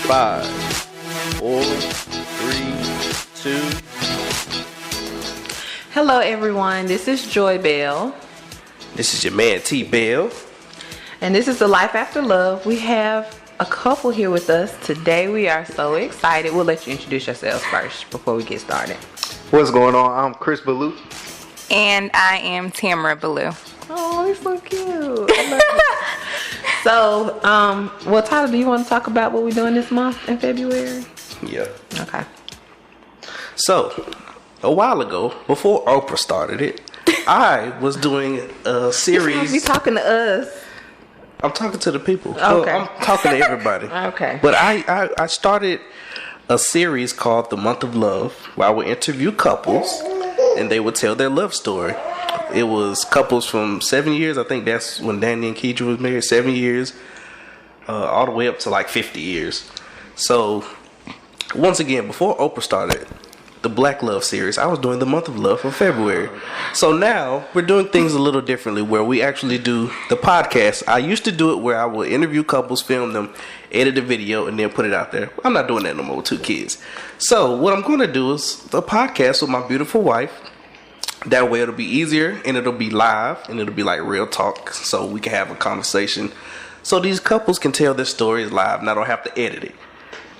5, 4, 3, 2. Hello, everyone. This is Joy Bell. This is your man T Bell. And this is The Life After Love. We have a couple here with us today. We are so excited. We'll let you introduce yourselves first before we get started. What's going on? I'm Chris Ballou. And I am Tamara Ballou. Oh, he's so cute. I love it. So, well, Tyler, do you want to talk about what we're doing this month in February? Yeah. Okay. So, a while ago, before Oprah started it, I was doing a series. You talking to us? I'm talking to the people. Okay. Well, I'm talking to everybody. Okay. But I started a series called The Month of Love, where I would interview couples and they would tell their love story. It was couples from 7 years. I think that's when Danny and Keidra was married. 7 years, all the way up to like 50 years. So, once again, before Oprah started the Black Love series, I was doing the Month of Love for February. So now we're doing things a little differently, where we actually do the podcast. I used to do it where I would interview couples, film them, edit the video, and then put it out there. I'm not doing that no more with 2 kids. So what I'm going to do is a podcast with my beautiful wife. That way it'll be easier, and it'll be live, and it'll be like real talk, so we can have a conversation. So these couples can tell their stories live, and I don't have to edit it.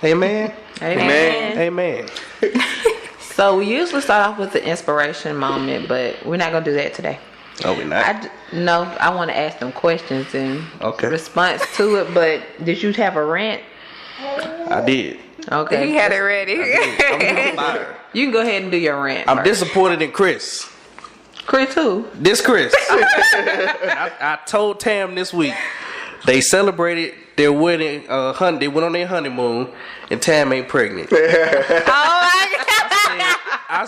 Amen? Amen. Amen. So we usually start off with the inspiration moment, but we're not going to do that today. Oh, we're not? I want to ask them questions in Okay. response to it, but did you have a rant? I did. Okay. He had it ready. I'm on fire. You can go ahead and do your rant I'm first. disappointed in Chris. Chris who? This Chris. I told Tam this week, they celebrated their wedding, they went on their honeymoon, and Tam ain't pregnant. Oh my God. I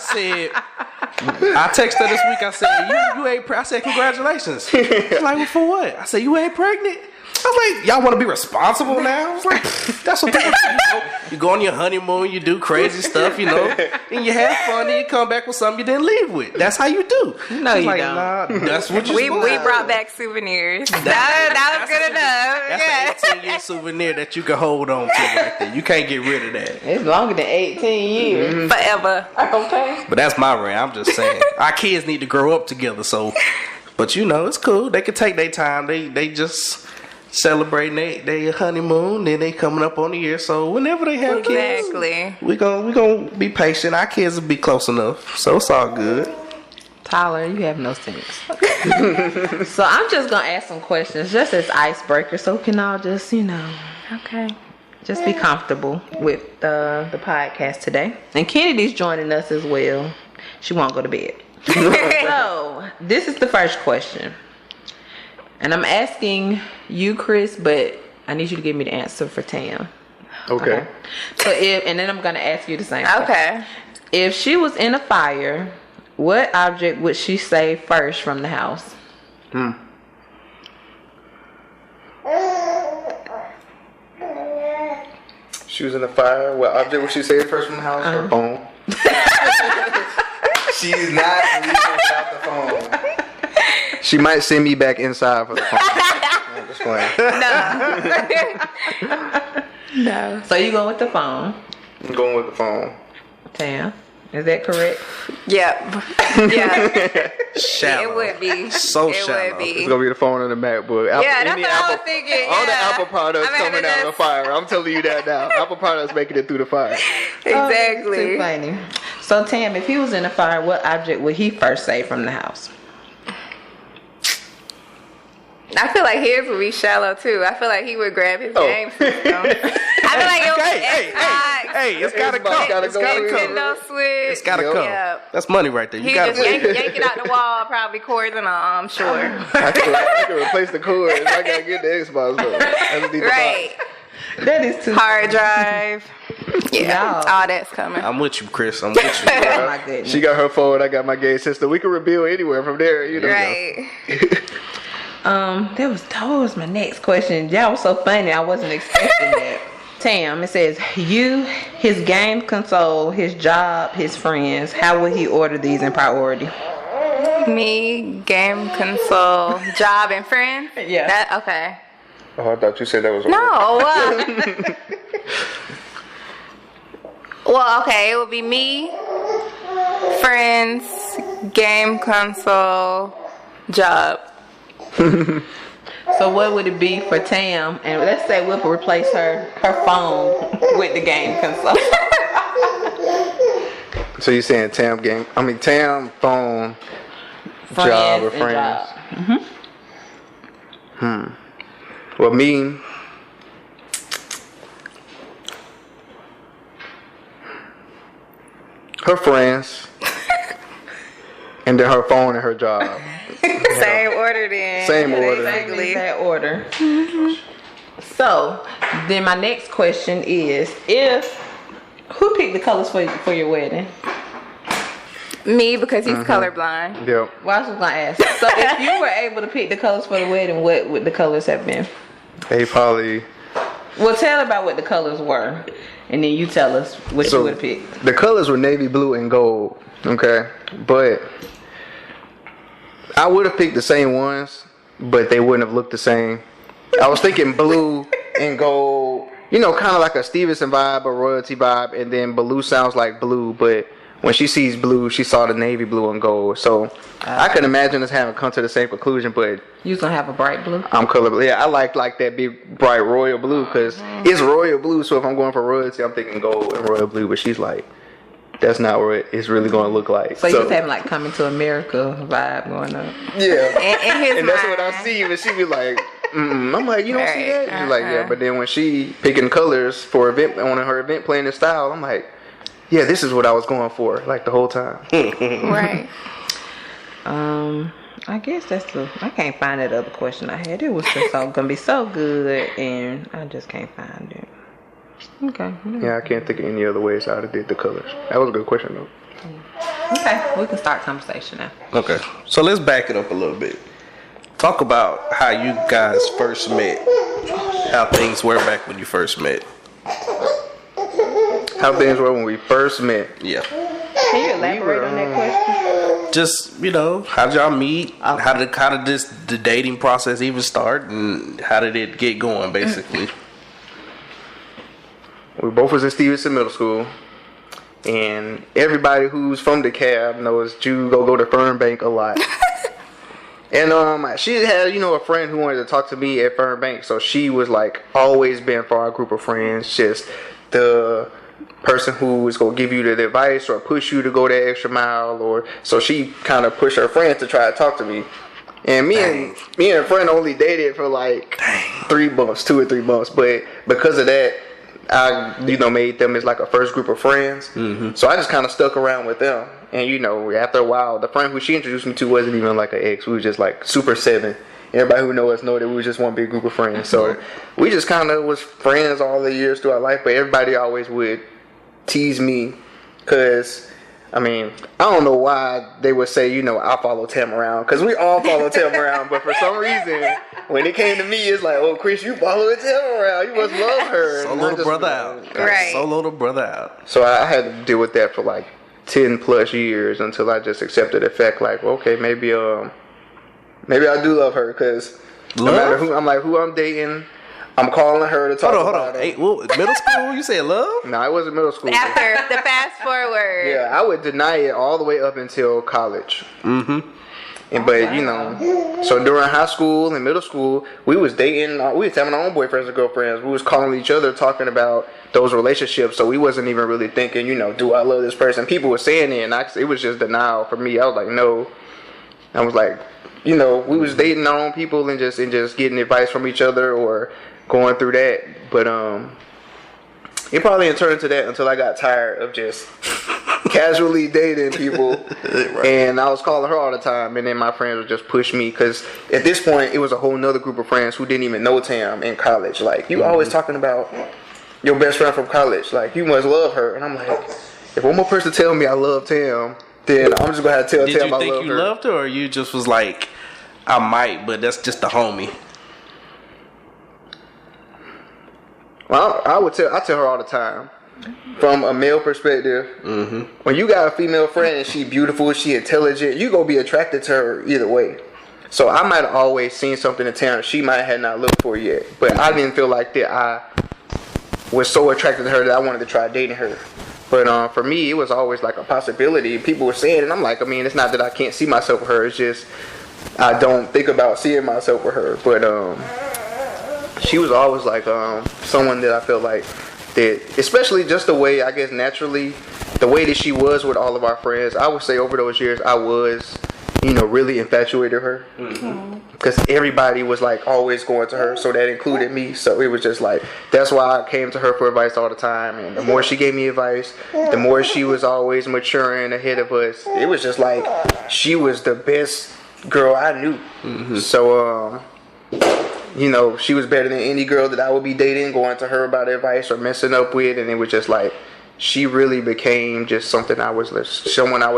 texted her this week. I said, you ain't pregnant. I said, congratulations. She's like, well, for what? I said, you ain't pregnant? I was like, y'all want to be responsible now? I was like, that's what people do. You go on your honeymoon, you do crazy stuff, and you have fun, and you come back with something you didn't leave with. That's how you do. No, you like, don't. Nah, that's what you We brought back souvenirs. That was good enough. That's an 18-year souvenir that you can hold on to right there. You can't get rid of that. It's longer than 18 years. Mm-hmm. Forever. Okay. But that's my rant. I'm just saying. Our kids need to grow up together. So, but it's cool. They can take their time. They just celebrating their honeymoon. Then they coming up on the year. So whenever they have kids, Exactly. we gonna be patient. Our kids will be close enough. So it's all good. Tyler, you have no sense. So I'm just going to ask some questions just as icebreakers so we can all just, Okay. just be comfortable with the podcast today. And Kennedy's joining us as well. She won't go to bed. So this is the first question. And I'm asking you, Chris, but I need you to give me the answer for Tam. Okay. So and then I'm going to ask you the same question. Okay. If she was in a fire, what object would she save first from the house? She was in the fire. What object would she save first from the house? Her phone. She's not leaving without the phone. She might send me back inside for the phone. I'm just playing. No. So you going with the phone? I'm going with the phone. Tam, is that correct? Yep. Yeah. Shallow. It would be. So it shallow. would be. It's gonna be the phone and the MacBook. Yeah, that's what I was thinking. All the yeah. Apple products I mean, coming out of the fire. I'm telling you that now. Apple products making it through the fire. Exactly. Too funny. So Tam, if he was in a fire, what object would he first save from the house? I feel like his would be shallow too. I feel like he would grab his game system. I feel like it would be Hey, it's gotta come. It's gotta come. Nintendo Switch. It's gotta come. Yep. That's money right there. You He gotta just yank it out the wall, probably cords and all, I'm sure. I can replace the cords. I gotta get the Xbox though. I just need the Right. That is too Hard drive. Yeah. Y'all. All that's coming. I'm with you, Chris. I'm with you. Oh my goodness. She got her phone. I got my game system. We can rebuild anywhere from there. Right. That was my next question. Y'all was so funny. I wasn't expecting that. Tam, it says, his game console, his job, his friends. How would he order these in priority? Me, game console, job, and friends? Yeah. Okay. Oh, I thought you said that was. No. Well, okay, it would be me, friends, game console, job. So what would it be for Tam? And let's say we'll replace her phone with the game console. So you're saying Tam, phone, job, or friends? Well, me, her friends, and then her phone and her job. Same order then. Same order. Exactly that order. So then my next question is, who picked the colors for your wedding? Me, because he's colorblind. Yep. Well, I was gonna ask. So if you were able to pick the colors for the wedding, what would the colors have been? They probably. Well, tell about what the colors were, and then you tell us what you would have picked. The colors were navy blue and gold. Okay, but I would have picked the same ones, but they wouldn't have looked the same. I was thinking blue and gold, kind of like a Stevenson vibe, a royalty vibe, and then Ballou sounds like blue, but when she sees blue, she saw the navy blue and gold. So I can imagine us having come to the same conclusion, but You was gonna have a bright blue? I'm colorblind. Yeah, I like that big bright royal blue because it's royal blue. So if I'm going for royalty, I'm thinking gold and royal blue. But she's like, that's not what it's really going to look like. So you was having like Coming to America vibe going up. Yeah, and that's what I see. But she be like, I'm like, you don't see that? She's like, yeah. But then when she picking colors for event on her event planning style, I'm like, yeah, this is what I was going for like the whole time. Right. I guess I can't find that other question I had. It was just gonna be so good, and I just can't find it. Okay. Yeah, I can't think of any other ways I would have did the colors. That was a good question though. Okay, we can start conversation now. Okay, so let's back it up a little bit. Talk about how you guys first met. How things were back when you first met. How things were when we first met. Yeah. Can you elaborate on that question? Just, how did y'all meet? How did the dating process even start? And how did it get going, basically? We both was in Stevenson Middle School. And everybody who's from DeKalb knows Jude go to Fernbank a lot. And she had, a friend who wanted to talk to me at Fernbank. So she was like always been for our group of friends. Just the person who is going to give you the advice or push you to go that extra mile. Or so she kind of pushed her friends to try to talk to me. And me and a friend only dated for like 3 months, 2 or 3 months. But because of that, I, made them as like a first group of friends. Mm-hmm. So I just kind of stuck around with them. And, after a while, the friend who she introduced me to wasn't even like an ex. We was just like super 7. Everybody who knows us know that we was just one big group of friends. So we just kind of was friends all the years through our life. But everybody always would tease me because, I don't know why they would say, I follow Tam around. Because we all follow Tam around. But for some reason, when it came to me, it's like, oh, Chris, you follow Tam around. You must love her. Solo the brother out. Right. Solo the brother out. So I had to deal with that for like 10 plus years until I just accepted the fact, like, okay, maybe I do love her. Because no matter who I'm dating, I'm calling her to talk about it. Hey, middle school? You said love? No, it wasn't middle school. After the fast forward. Yeah, I would deny it all the way up until college. Mm-hmm. And so during high school and middle school, we was dating. We was having our own boyfriends and girlfriends. We was calling each other, talking about those relationships. So we wasn't even really thinking, do I love this person? People were saying it, and it was just denial for me. I was like, no. I was like, we was dating our own people and just getting advice from each other or going through that. But it probably didn't turn into that until I got tired of just casually dating people. Right. And I was calling her all the time, and then my friends would just push me because at this point it was a whole nother group of friends who didn't even know Tam in college. Like, you always talking about your best friend from college, like you must love her. And I'm like, if one more person tell me I love Tam, then I'm just gonna have to tell Tam I love her. Did you think you loved her, or you just was like, I might, but that's just the homie? Well, I tell her all the time. From a male perspective, when you got a female friend and she beautiful, she intelligent, you gonna be attracted to her either way. So I might have always seen something in Tam she might have not looked for yet, but I didn't feel like that I was so attracted to her that I wanted to try dating her. But for me, it was always like a possibility. People were saying it, and I'm like, I mean, it's not that I can't see myself with her. It's just I don't think about seeing myself with her. But she was always like someone that I felt like that, especially just the way, I guess, naturally, the way that she was with all of our friends. I would say over those years, I was, really infatuated with her. Because everybody was like always going to her, so that included me. So it was just like, that's why I came to her for advice all the time. And the more she gave me advice, the more she was always maturing ahead of us. It was just like, she was the best girl I knew. So she was better than any girl that I would be dating, going to her about advice or messing up with. And it was just like, she really became just someone I was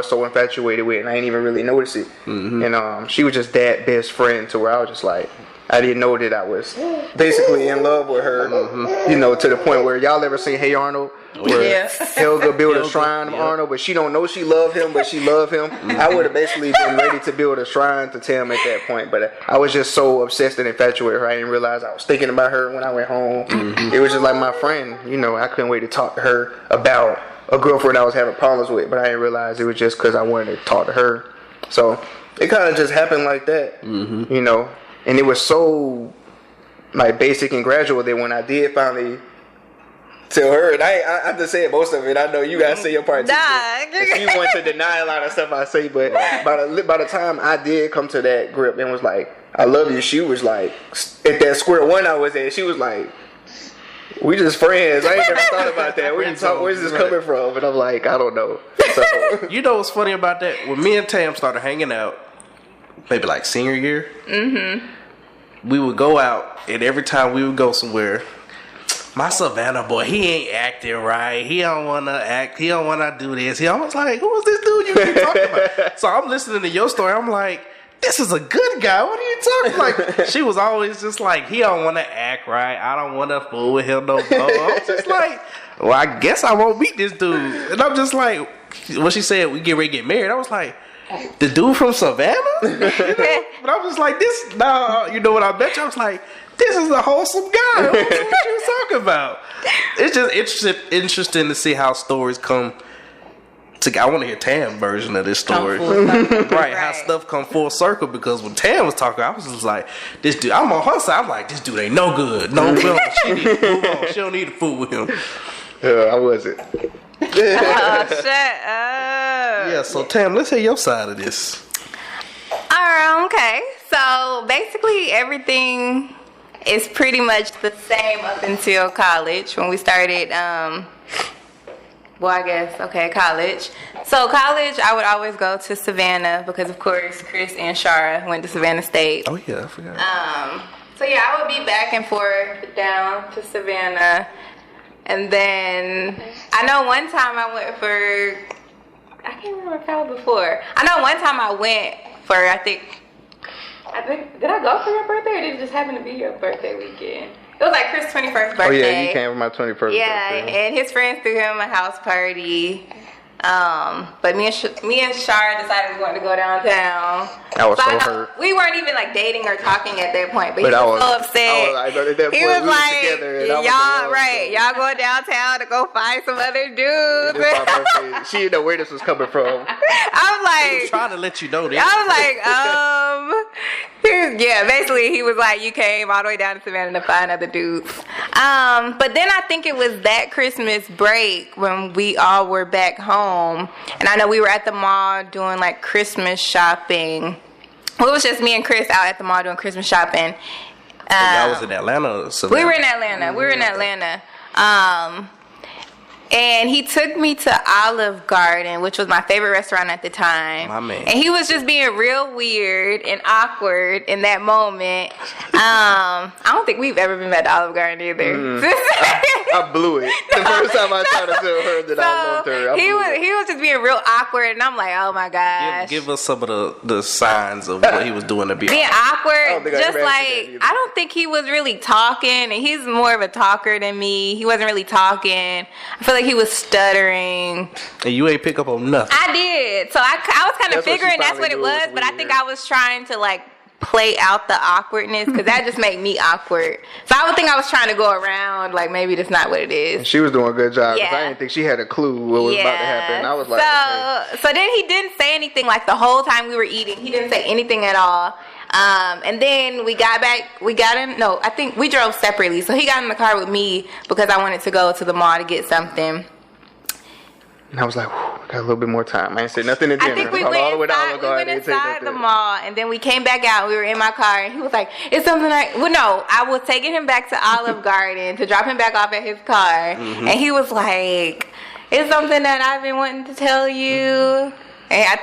so infatuated with, and I didn't even really notice it. And she was just that best friend to where I was just like, I didn't know that I was basically in love with her. To the point where, y'all ever seen Hey Arnold? Where Helga built a shrine of Arnold, but she don't know she loved him, but she loved him. I would have basically been ready to build a shrine to Tim at that point, but I was just so obsessed and infatuated with her. I didn't realize I was thinking about her when I went home. It was just like my friend. I couldn't wait to talk to her about a girlfriend I was having problems with, but I didn't realize it was just because I wanted to talk to her. So it kind of just happened like that, and it was so like basic and gradual that when I did finally tell her, and I have to say most of it. I know you guys say your part too. She wants to deny a lot of stuff I say, but by the time I did come to that grip and was like, I love you, she was like, at that square one I was at, she was like, we just friends. I ain't never thought about that. Where's this coming from? And I'm like, I don't know. So you know what's funny about that? When me and Tam started hanging out, maybe like senior year, we would go out, and every time we would go somewhere, my Savannah boy, he ain't acting right. He don't want to act. He don't want to do this. He always like, who is this dude you keep talking about? So I'm listening to your story. I'm like, this is a good guy. What are you talking like? She was always just like, he don't want to act right. I don't want to fool with him no more. I was just like, well, I guess I won't meet this dude. And I'm just like, when she said we get ready to get married, I was like, the dude from Savannah? But I was like, this, now, what I bet you? I was like, this is a wholesome guy. What you talking about? It's just interesting to see how stories come to. I want to hear Tam's version of this story. Right, how stuff come full circle. Because when Tam was talking, I was just like, this dude, I'm on her side. I'm like, this dude ain't no good. No, she need to move on. She don't need to fool with him. I wasn't. Oh, shut up. Yeah, so Tam, let's hear your side of this. Okay. So basically everything is pretty much the same up until college when we started, college. So college, I would always go to Savannah because, of course, Chris and Shara went to Savannah State. Oh, yeah, I forgot. So, yeah, I would be back and forth down to Savannah. And then I know one time I went for, I can't remember if I was before. I know one time I went for, I think, did I go for your birthday or did it just happen to be your birthday weekend? It was like Chris' 21st birthday. Oh yeah, you came for my 21st birthday. Yeah, and his friends threw him a house party. But me and Shara decided we wanted to go downtown. I was so hurt. We weren't even like dating or talking at that point, but he was so upset. He was like, y'all going downtown to go find some other dudes. She didn't know where this was coming from. I was like, he was trying to let you know this. I was like, yeah, basically he was like, you came all the way down to Savannah to find other dudes. But then I think it was that Christmas break when we all were back home, and I know we were at the mall doing like Christmas shopping. Well, it was just me and Chris out at the mall doing Christmas shopping. Y'all was in Atlanta? We were in Atlanta. And he took me to Olive Garden, which was my favorite restaurant at the time. My man. And he was just being real weird and awkward in that moment. I don't think we've ever been back to Olive Garden either. I blew it. The first time I tried to tell her that I loved her. He was just being real awkward, and I'm like, oh my gosh. Give us some of the signs of what he was doing to be awkward. Just like, I don't think he was really talking, and he's more of a talker than me. He wasn't really talking. I feel like he was stuttering. And you ain't pick up on nothing. I did. So I was kind of figuring that's what it was, but I think I was trying to like play out the awkwardness because that just made me awkward. So I would think I was trying to go around like maybe that's not what it is. And she was doing a good job because Yeah. I didn't think she had a clue what was about to happen. I was like, so then he didn't say anything like the whole time we were eating. He didn't say anything at all. And then we got back. I think we drove separately. So he got in the car with me because I wanted to go to the mall to get something. and I was like, whew, I got a little bit more time. I ain't say nothing to dinner. I think we All went the way to Olive inside, Garden, didn't say the nothing. mall, and then we came back out. We were in my car, and he was like, "It's something like." Well, no, I was taking him back to Olive Garden to drop him back off at his car, and he was like, "It's something that I've been wanting to tell you." And I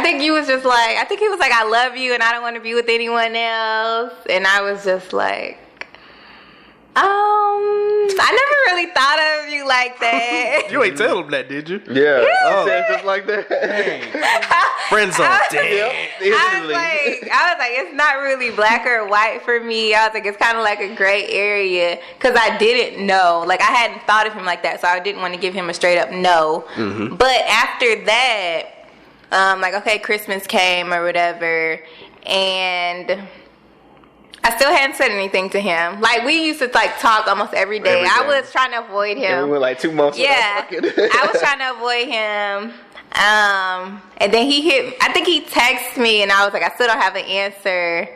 think he was just like, "I love you, and I don't want to be with anyone else." And I was just like, I never really thought of you like that. You ain't tell him that, did you? Yeah. Oh. Said just like that. Friends on deck. I was like, it's not really black or white for me. I was like, it's kind of like a gray area because I didn't know. Like, I hadn't thought of him like that, so I didn't want to give him a straight up no. But after that, okay, Christmas came or whatever, and I still hadn't said anything to him. Like, we used to talk almost every day. I was trying to avoid him. And we went 2 months Yeah, I was trying to avoid him. And then I think he texted me, and I was like, I still don't have an answer.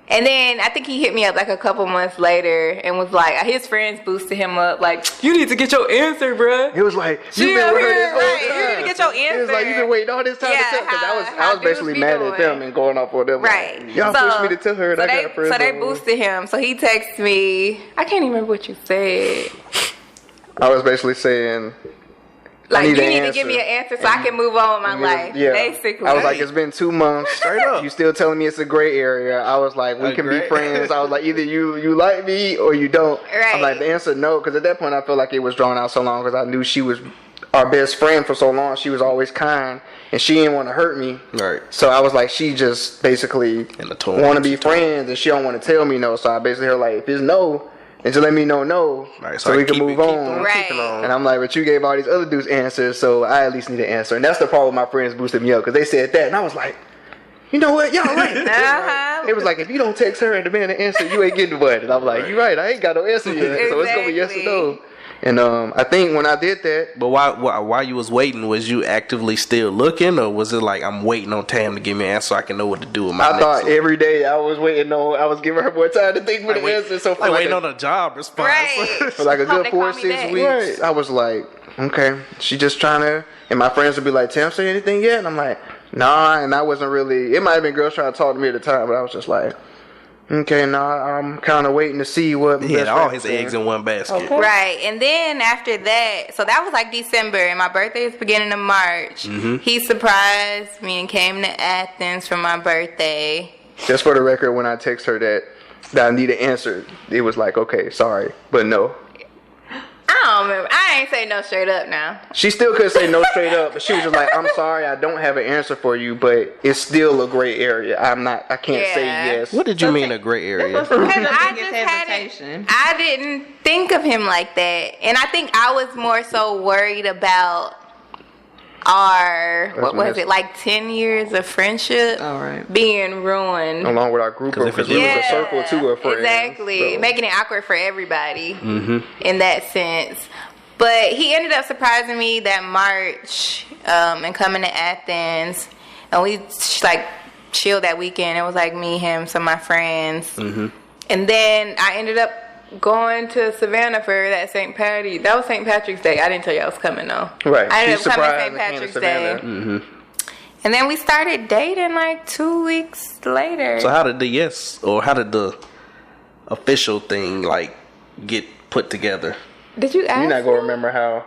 And then I think he hit me up a couple months later and was like, his friends boosted him up, like, you need to get your answer, bruh. It was like, you've been with her this whole time. You need to get your answer. It was like, you've been waiting all this time to tell. Because I was basically mad at them and going off on them. Right. Like, y'all pushed me to tell her, and I got friends. So they boosted him. So he texted me. I can't even remember what you said. I was basically saying, like, you need need an to give me answer. an answer so I can move on with my life. Yeah. Basically. I was like, it's been 2 months. Straight up. You still telling me it's a gray area. I was like, we can be friends. I was like, either you like me or you don't. Right. I'm like, the answer no, because at that point I felt like it was drawn out so long because I knew she was our best friend for so long. She was always kind and she didn't want to hurt me. Right. So I was like, she just basically want to be friends and she don't want to tell me no. So I basically her like, if it's no, and just let me know no, right, so we can move on. Right. And I'm like, but you gave all these other dudes answers, so I at least need an answer. And that's the problem. My friends boosted me up because they said that, and I was like, you know what, y'all right. It was like, if you don't text her and demand an answer, you ain't getting one. And I'm like, you're right, I ain't got no answer yet, so it's gonna be yes or no. And I think when I did that, but while you was waiting, was you actively still looking, or was it like I'm waiting on Tam to give me an answer so I can know what to do with my? I thought every day I was waiting on. I was giving her more time to think for the answer. So for waiting on a job response. Right. For like a good 4 or 6 weeks, I was like, okay, she just trying to. And my friends would be like, Tam, say anything yet? And I'm like, nah. And I wasn't really. It might have been girls trying to talk to me at the time, but I was just like, okay, nah, I'm kind of waiting to see what. He had all his eggs in one basket. Okay. Right. And then after that, so that was December, and my birthday is beginning of March. He surprised me and came to Athens for my birthday. Just for the record, when I text her that I need an answer, it was like, okay, sorry, but no. I don't remember. I ain't say no straight up now. She still couldn't say no straight up, but she was just like, I'm sorry, I don't have an answer for you, but it's still a gray area. I can't say yes. What did you mean a gray area? I didn't think of him like that. And I think I was more so worried about our, 10 years of friendship being ruined. Along with our group, because we was a circle too of friends. Exactly. So. Making it awkward for everybody in that sense. But he ended up surprising me that March and coming to Athens. And we chilled that weekend. It was me, him, some of my friends. And then I ended up going to Savannah for that St. Patty. That was St. Patrick's Day. I didn't tell you I was coming though. Right. I ended up coming St. Patrick's Day. And then we started dating 2 weeks later. So how did the official thing get put together? Did you ask? You're not gonna remember how,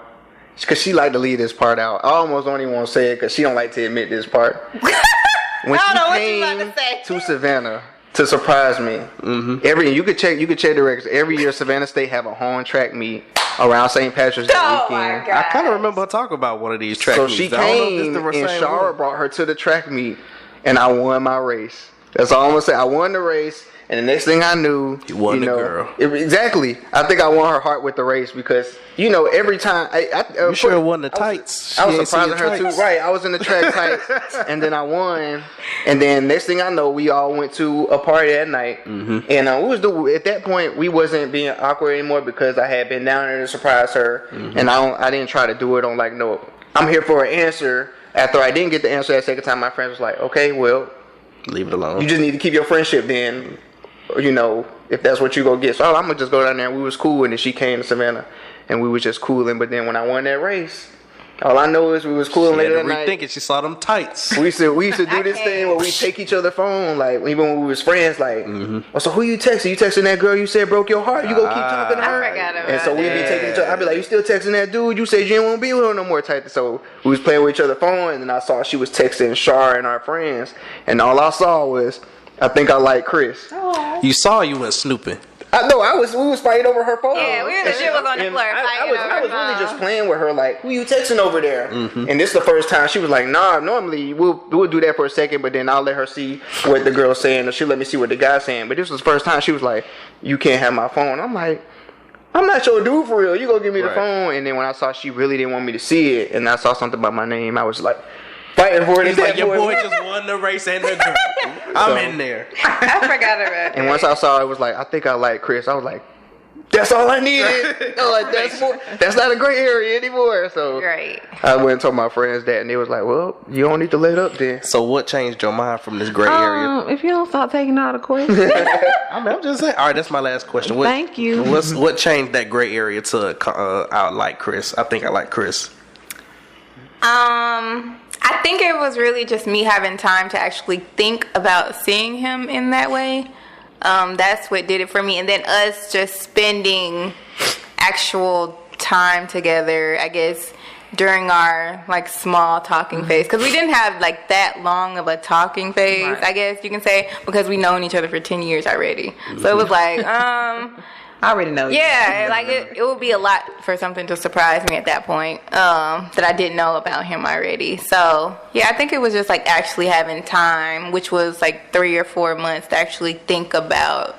because she like to leave this part out. I almost don't even want to say it because she don't like to admit this part. When I don't know what she you about came to say. to Savannah to surprise me, you could check the records. Every year Savannah State have a home track meet around St. Patrick's Day weekend. My God. I kind of remember her talking about one of these track So meets. she came and Shara brought her to the track meet, and I won my race. That's all I'm gonna say. I won the race, and the next thing I knew, you won the girl. Exactly. I think I won her heart with the race because every time you sure won the tights. I was surprising her too. Right. I was in the track tights, and then I won. And then next thing I know, we all went to a party that night, and at that point we wasn't being awkward anymore because I had been down there to surprise her, and I didn't try to do it on like no. I'm here for an answer. After I didn't get the answer that second time, my friends was like, okay, well, leave it alone. You just need to keep your friendship then, if that's what you go get. So I'm going to just go down there. And we was cool, and then she came to Savannah, and we was just cooling. But then when I won that race, all I know is we was cooling later that night. Rethinking, she saw them tights. We used to do this thing where we take each other's phone, like even when we was friends, like, oh, so who you texting? You texting that girl you said broke your heart? You go keep talking to her? I forgot about And so we'd be taking each other. I'd be like, you still texting that dude? You said you didn't want to be with her no more type. So we was playing with each other's phone, and then I saw she was texting Shar and our friends, and all I saw was, I think I like Chris. You saw you went snooping. I know. We was fighting over her phone. Yeah, the shit was on the floor. I was really just playing with her, like, who you texting over there? And this is the first time she was like, nah. Normally we'll do that for a second, but then I'll let her see what the girl's saying, or she'll let me see what the guy's saying. But this was the first time she was like, you can't have my phone. I'm like, I'm not your dude for real. You go give me the phone. And then when I saw she really didn't want me to see it, and I saw something about my name, I was like, fighting for it. It's like your boy just won the race and the girl. I'm in there. I forgot about that. And once I saw it was like, I think I like Chris. I was like, that's all I needed. I was like, that's not a gray area anymore. So right. I went and told my friends that, and they was like, well, you don't need to let up then. So what changed your mind from this gray area? If you don't stop taking all the questions. I'm just saying. All right, that's my last question. Thank you. What changed that gray area to I like Chris? I think I like Chris. I think it was really just me having time to actually think about seeing him in that way. That's what did it for me. And then us just spending actual time together, I guess, during our like small talking phase. Because we didn't have like that long of a talking phase, I guess you can say, because we known each other for 10 years already. So it was like, I already know. Yeah, like it would be a lot for something to surprise me at that point that I didn't know about him already. So yeah, I think it was just like actually having time, which was like 3 or 4 months to actually think about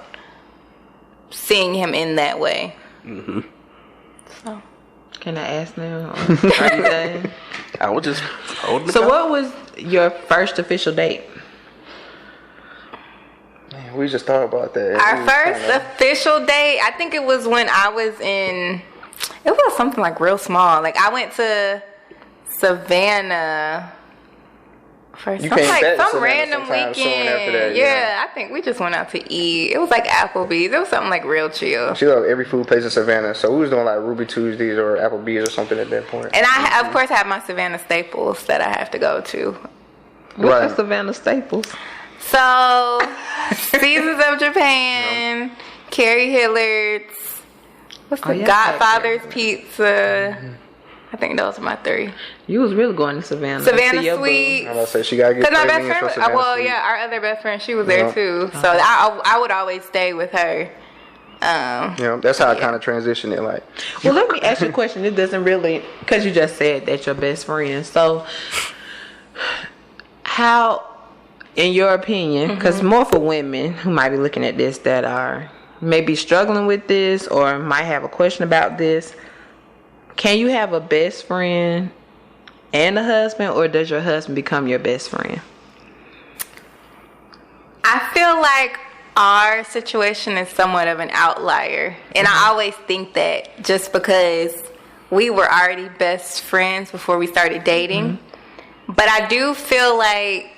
seeing him in that way. So can I ask now? Are you done? I was just holding. So what was your first official date? We just thought about that. Our first official date, I think it was when I was it was something like real small. Like I went to Savannah for some random weekend. I think we just went out to eat. It was like Applebee's. It was something like real chill. She loved every food place in Savannah. So we was doing like Ruby Tuesdays or Applebee's or something at that point. And I, of course, have my Savannah staples that I have to go to. What's the Savannah staples? So, Seasons of Japan, Carrie Hillard's, what's the Godfather's Pizza. I think those are my 3. You was really going to Savannah. Savannah Sweets. I'm gonna say she gotta get. Because my best friend, our other best friend, she was there too. So I would always stay with her. That's how I kind of transitioned it. Like, well, let me ask you a question. It doesn't really, because you just said that your best friend. So, how? In your opinion, because more for women who might be looking at this that are maybe struggling with this or might have a question about this, can you have a best friend and a husband, or does your husband become your best friend? I feel like our situation is somewhat of an outlier. And I always think that just because we were already best friends before we started dating. But I do feel like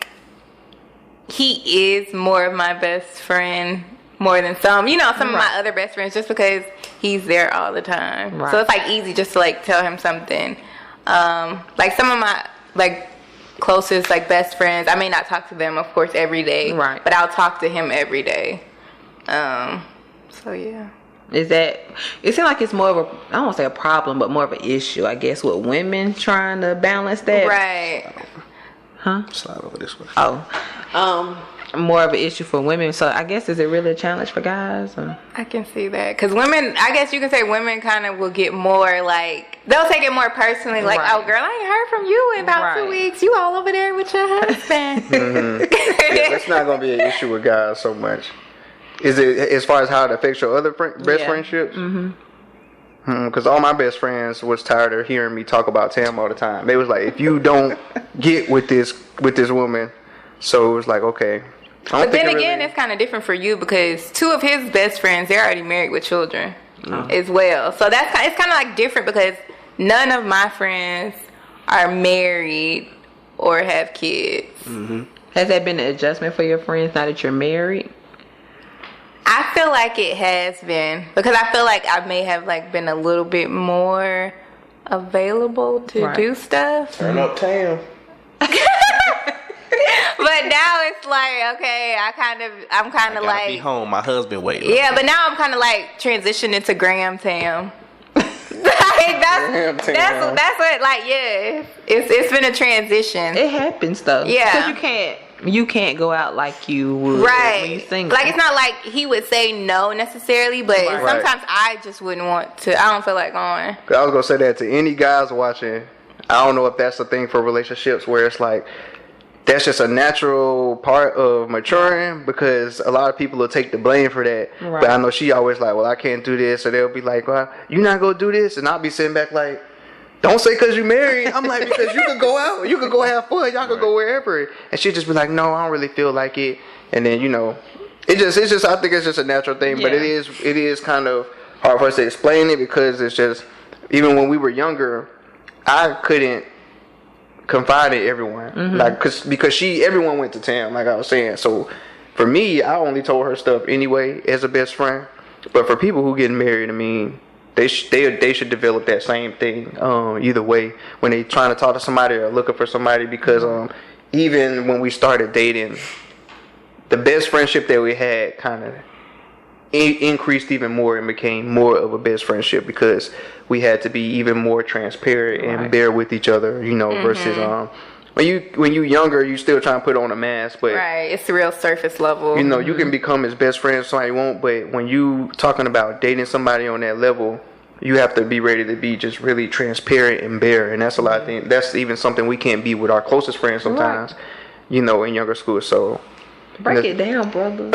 he is more of my best friend more than some of my other best friends, just because he's there all the time. So it's like easy just to like tell him something. Like some of my like closest like best friends, I may not talk to them, of course, every day, but I'll talk to him every day. So yeah. Is that, it seems like it's more of a, I don't want to say a problem, but more of an issue, I guess, with women trying to balance that. Right. Huh? Slide over this way. More of an issue for women. So I guess, is it really a challenge for guys? Or? I can see that. Because women, I guess you can say women kind of will get more like, they'll take it more personally. Like, oh girl, I ain't heard from you in about 2 weeks. You all over there with your husband. Yeah, that's not gonna be an issue with guys so much. Is it as far as how it affects your other best friendships? Because all my best friends was tired of hearing me talk about Tam all the time. They was like, if you don't get with this woman, so it was like, okay. But then again, it's kind of different for you because 2 of his best friends, they're already married with children as well. So it's kind of like different because none of my friends are married or have kids. Has that been an adjustment for your friends now that you're married? I feel like it has been because I feel like I may have like been a little bit more available to do stuff. Turn up Tam. But now it's like, okay, I'm kind of like be home. My husband waiting. Yeah, but now I'm kind of like transitioning to Graham Tam. Like that's what like it's been a transition. It happens though. Yeah, because you can't go out like you would when you single. Like it's not like he would say no necessarily, but sometimes I just wouldn't want to. I don't feel like going. I was gonna say that to any guys watching. I don't know if that's the thing for relationships where it's like that's just a natural part of maturing because a lot of people will take the blame for that. Right. But I know she always like, well, I can't do this. So they'll be like, well, you not going to do this? And I'll be sitting back like, don't say because you married. I'm like, because you could go out. You could go have fun. Y'all could go wherever. And she'd just be like, no, I don't really feel like it. And then, it's just, I think it's just a natural thing. Yeah. But it is kind of hard for us to explain it because it's just, even when we were younger, I couldn't confide in everyone, like because everyone went to Tam, like I was saying. So for me, I only told her stuff anyway as a best friend. But for people who get married, I mean, they should develop that same thing. Either way, when they trying to talk to somebody or looking for somebody, because even when we started dating, the best friendship that we had kind of increased even more and became more of a best friendship because we had to be even more transparent and bear with each other, versus when you younger, you still trying to put on a mask, but it's the real surface level. You can become his best friend if somebody won't, but when you talking about dating somebody on that level, you have to be ready to be just really transparent and bare, and that's a lot of things. That's even something we can't be with our closest friends sometimes, in younger school. So break it down, brother.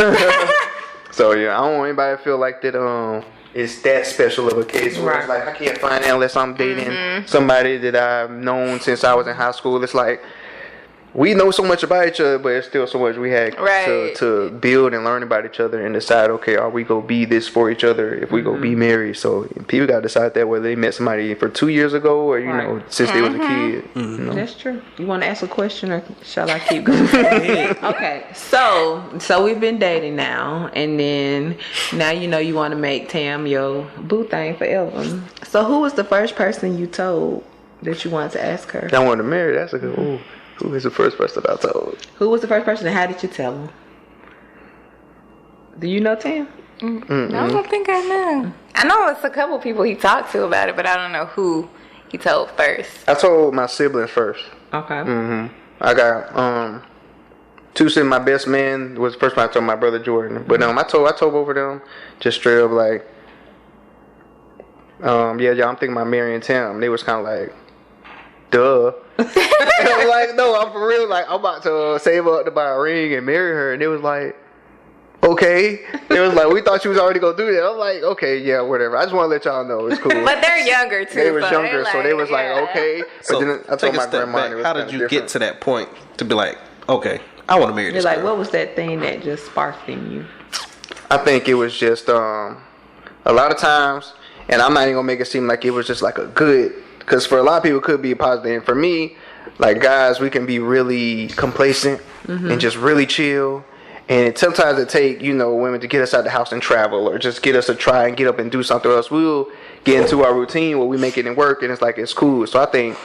So yeah, I don't want anybody to feel like that it's that special of a case where it's like I can't find that unless I'm dating somebody that I've known since I was in high school. It's like we know so much about each other, but it's still so much we had to build and learn about each other and decide, okay, are we gonna be this for each other if we go be married? So people gotta decide that whether they met somebody for 2 years ago or since they was a kid. That's true. You want to ask a question or shall I keep going? Okay, so we've been dating now, and then now you want to make Tam your boo thing forever. So who was the first person you told that you wanted to ask her? I wanted to marry. That's a good. Ooh. Who was the first person I told? Who was the first person and how did you tell him? Do you know Tam? No, I don't think I know. I know it's a couple people he talked to about it, but I don't know who he told first. I told my siblings first. Okay. I got 2 siblings. My best man was the first one I told my brother Jordan. But I told both of them just straight up like, y'all, I'm thinking about marrying Tam. They was kind of like, duh. I'm like, no, I'm for real. Like, I'm about to save up to buy a ring and marry her. And it was like, okay. It was like, we thought she was already going to do that. I'm like, okay, yeah, whatever. I just want to let y'all know it's cool. But they're younger, too. They was younger, so they was like, okay. But so then I told my grandma. How did you get to that point to be like, okay, I want to marry this girl? What was that thing that just sparked in you? I think it was just a lot of times, and I'm not even going to make it seem like it was just like a good, because for a lot of people it could be a positive. And for me, like guys, we can be really complacent and just really chill. And sometimes it take, women to get us out the house and travel or just get us to try and get up and do something else. We'll get into our routine where we make it work and it's like, it's cool. So I think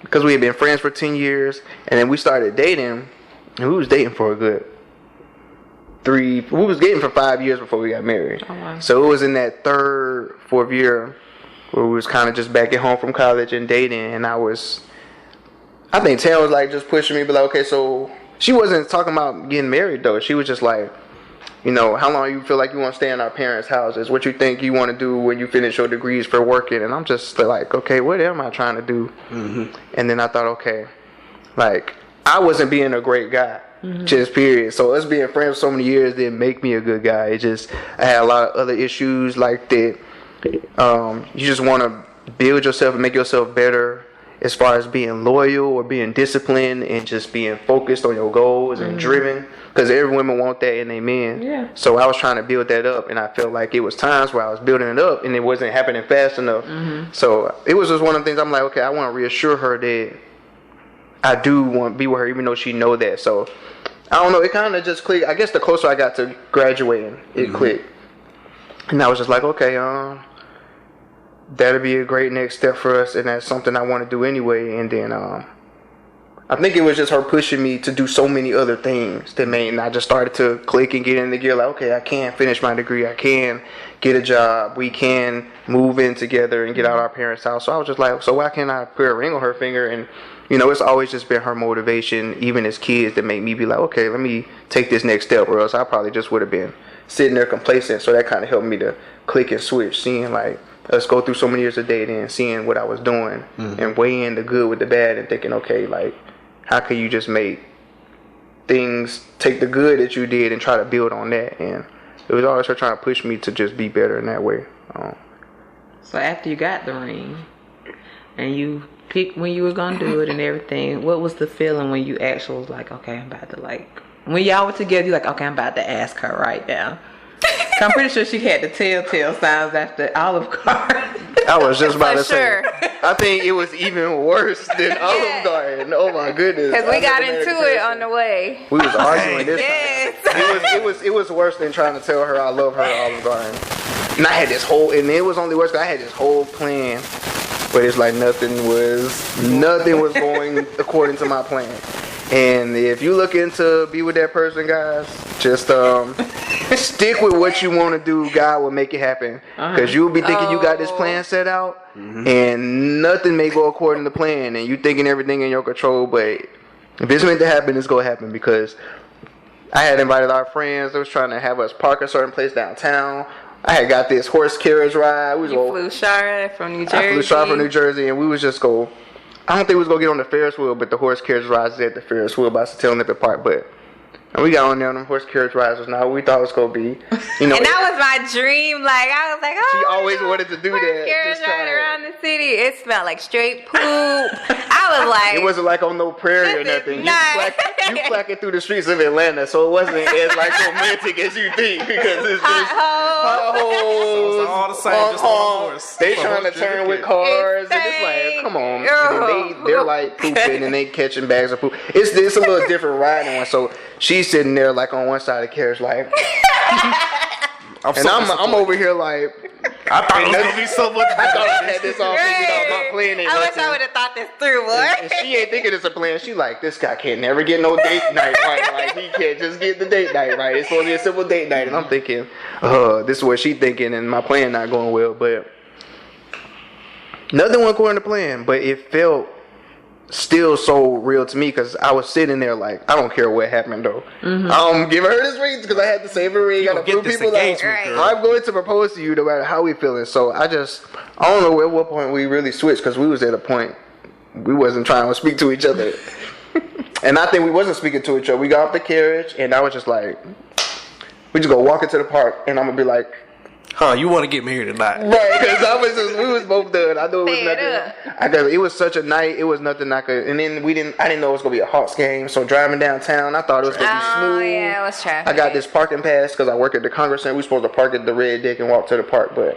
because we had been friends for 10 years and then we started dating, and we was dating for a good we was dating for 5 years before we got married. Oh, wow. So it was in that 3rd, 4th year where we was kind of just back at home from college and dating. And I think Tam was like just pushing me, but like, okay, so she wasn't talking about getting married though. She was just like, how long you feel like you want to stay in our parents' houses? What you think you want to do when you finish your degrees for working? And I'm just like, okay, what am I trying to do? And then I thought, okay, like I wasn't being a great guy. Just period. So us being friends for so many years didn't make me a good guy. It just, I had a lot of other issues like that. You just want to build yourself and make yourself better as far as being loyal or being disciplined and just being focused on your goals and driven. Because every woman want that in their men. Yeah. So I was trying to build that up, and I felt like it was times where I was building it up and it wasn't happening fast enough. So it was just one of the things I'm like, okay, I want to reassure her that I do want to be with her, even though she know that. So I don't know, it kind of just clicked. I guess the closer I got to graduating, it clicked. And I was just like, okay, that'll be a great next step for us, and that's something I want to do anyway. And then I think it was just her pushing me to do so many other things that made, and I just started to click and get in the gear. Like, okay, I can finish my degree, I can get a job, we can move in together and get out of our parents' house. So I was just like, so why can't I put a ring on her finger? And you know, it's always just been her motivation, even as kids, that make me be like, okay, let me take this next step, or else I probably just would have been sitting there complacent. So that kind of helped me to click and switch, seeing like us go through so many years of dating and seeing what I was doing and weighing the good with the bad and thinking, okay, like, how can you just make things, take the good that you did and try to build on that? And it was always her trying to push me to just be better in that way. So after you got the ring and you picked when you were gonna do it and everything, what was the feeling when you actually was like, okay, I'm about to like, when y'all were together, you're like, okay, I'm about to ask her right now. I'm pretty sure she had the telltale signs after Olive Garden. I was just about to sure. say, I think it was even worse than Olive Garden. Oh my goodness! Because we got into it on the way. We was arguing this Yes. time. It was worse than trying to tell her I love her at Olive Garden. And I had this whole, and it was only worse because I had this whole plan, but it's like nothing was going according to my plan. And if you looking to be with that person, guys, just stick with what you want to do. God will make it happen. Because you'll be thinking you got this plan set out, and nothing may go according to plan, and you thinking everything in your control. But if it's meant to happen, it's going to happen. Because I had invited our friends. They was trying to have us park a certain place downtown. I had got this horse carriage ride. You flew Shara from New Jersey. I flew Shara from New Jersey, and we was just go. I don't think we was gonna get on the Ferris wheel, but the horse carriage rides at the Ferris wheel by Satellite Park. But and we got on there, and them horse carriage rides was not what we thought it was gonna be. You know, and that was my dream. Like I was like, oh, she always wanted to do horse that. carriage Just ride trying around the city. It smelled like straight poop. I was like, it wasn't like on no prairie or this is nothing. nice. You clacking through the streets of Atlanta, so it wasn't as like romantic as you think because it's just potholes. So it's all the same, just on a horse. They trying to turn with cars, and it's like, come on. And then they're like pooping and they catching bags of poop. It's a little different riding one. So she's sitting there like on one side of the carriage, like, I'm over here like, I thought it was gonna be so much better. I thought I had this all figured out. My plan ain't I wish nothing. I would have thought this through, boy. And she ain't thinking it's a plan. She like, this guy can't never get no date night right. Like, he can't just get the date night right. It's supposed to be a simple date night. And I'm thinking, this is what she thinking, and my plan not going well. But nothing went according to plan. But it felt still so real to me because I was sitting there like, I don't care what happened though. I'm giving her this ring because I had to save her ring. Got to prove people that I'm going to propose to you no matter how we feeling. So I don't know at what point we really switched because we was at a point we wasn't trying to speak to each other. And I think we wasn't speaking to each other. We got off the carriage and I was just like, we just go walk into the park and I'm gonna be like, you want to get married tonight? Right, because we was both done. I knew it was nothing. It was such a night. It was nothing I could. And then I didn't know it was gonna be a Hawks game. So driving downtown, I thought it was gonna be smooth. Oh yeah, it was traffic. I got this parking pass because I work at the Congress Center. We supposed to park at the Red Deck and walk to the park, but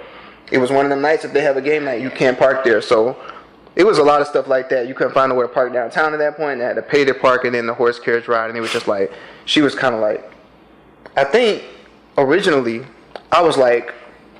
it was one of them nights if they have a game night, you can't park there. So it was a lot of stuff like that. You couldn't find nowhere to park downtown at that point. And I had to pay to park and then the horse carriage ride. And it was just like, she was kind of like, I think originally I was like,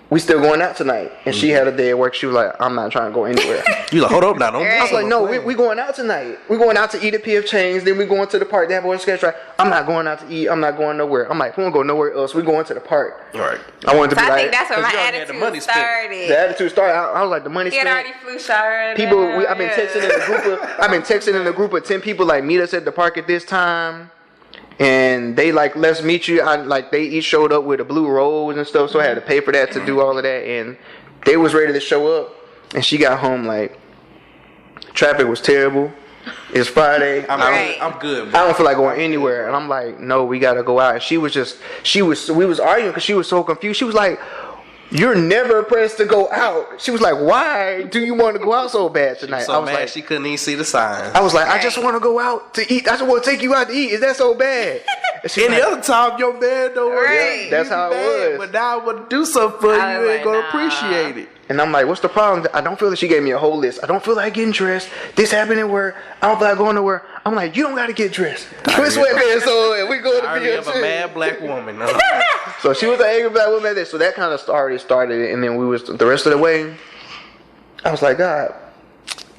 we still going out tonight. And she had a day at work. She was like, I'm not trying to go anywhere. You like, hold up now. Don't I was like, no, we going out tonight. We going out to eat at P.F. Chang's. Then we going to the park. They have a horse carriage ride. I'm not going out to eat. I'm not going nowhere. I'm like, we won't go nowhere else. We going to the park. All right. I wanted to be I like, think that's where my you already had the money attitude spent. started. the attitude started. I was like, the money He had spent. already flew Shara. People, I've been texting in a group of 10 people like, meet us at the park at this time. And they like, let's meet you. They each showed up with a blue rose and stuff, so I had to pay for that to do all of that. And they was ready to show up. And she got home like, traffic was terrible. It's Friday. I'm good. I don't feel like going anywhere. And I'm like, no, we gotta go out. And we was arguing because she was so confused. She was like, you're never pressed to go out. She was like, why do you want to go out so bad tonight? I was mad she couldn't even see the signs. I was like, I just want to go out to eat. I just want to take you out to eat. Is that so bad? Any other time, your man don't want Right. That's how it was. But now I want to do something for you. You ain't gonna appreciate it. And I'm like, what's the problem? I don't feel that she gave me a whole list. I don't feel like getting dressed. This happened at work. I don't feel like going nowhere. I'm like, you don't got to get dressed. Put sweatpants on and we go to I already have a mad black woman. So she was an angry black woman at this. So that kind of already started it. And then we was the rest of the way. I was like, God.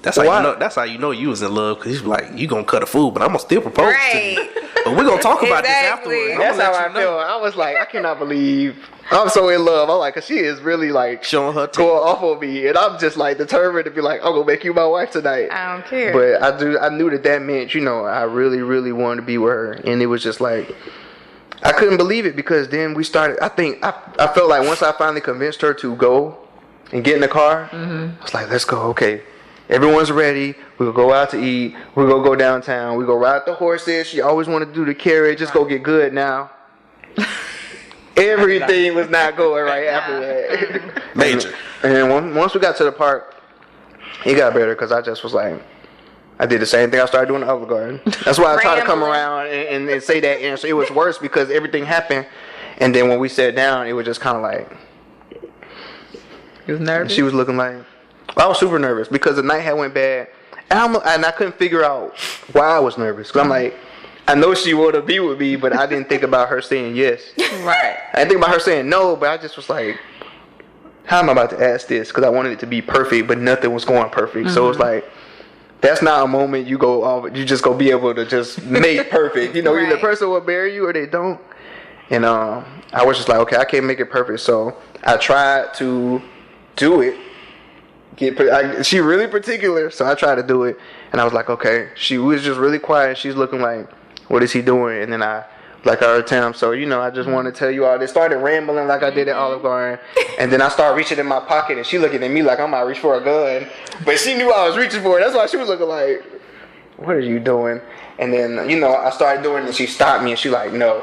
That's how you know. That's how you know you was in love, because he's like, you gonna cut a food, but I'm gonna still propose to you. But we're gonna talk about this afterwards. That's how I feel. I was like, I cannot believe I'm so in love. I'm like, cause she is really like showing her going off on me, and I'm just like determined to be like, I'm gonna make you my wife tonight. I don't care. But I knew that meant, you know, I really, really wanted to be with her, and it was just like, I couldn't believe it, because then we started. I think I felt like once I finally convinced her to go and get in the car, I was like, let's go. Okay. Everyone's ready. We'll go out to eat. We're going to go downtown. We go ride the horses. She always wanted to do the carriage. Just go get good now. Everything was not going right after that. Major. And then once we got to the park, it got better, because I just was like, I did the same thing I started doing in Olive Garden. That's why I tried to come around and say that answer. It was worse because everything happened. And then when we sat down, it was just kind of like. You was nervous? She was looking like. I was super nervous because the night had went bad, and I couldn't figure out why I was nervous. Cause I'm like, I know she wanted to be with me, but I didn't think about her saying yes. Right. I didn't think about her saying no, but I just was like, how am I about to ask this? Because I wanted it to be perfect, but nothing was going perfect. So it's like, that's not a moment you just go be able to just make perfect. You know, either the person will marry you or they don't. And I was just like, okay, I can't make it perfect. So I tried to do it. She really particular, so I tried to do it, and I was like, okay. She was just really quiet. She's looking like, what is he doing? And then I heard Tim, so you know, I just want to tell you all this. Started rambling like I did at Olive Garden, and then I started reaching in my pocket, and she looking at me like I'm about to reach for a gun, but she knew I was reaching for it. That's why she was looking like, what are you doing? And then, you know, I started doing it, and she stopped me, and she like, no.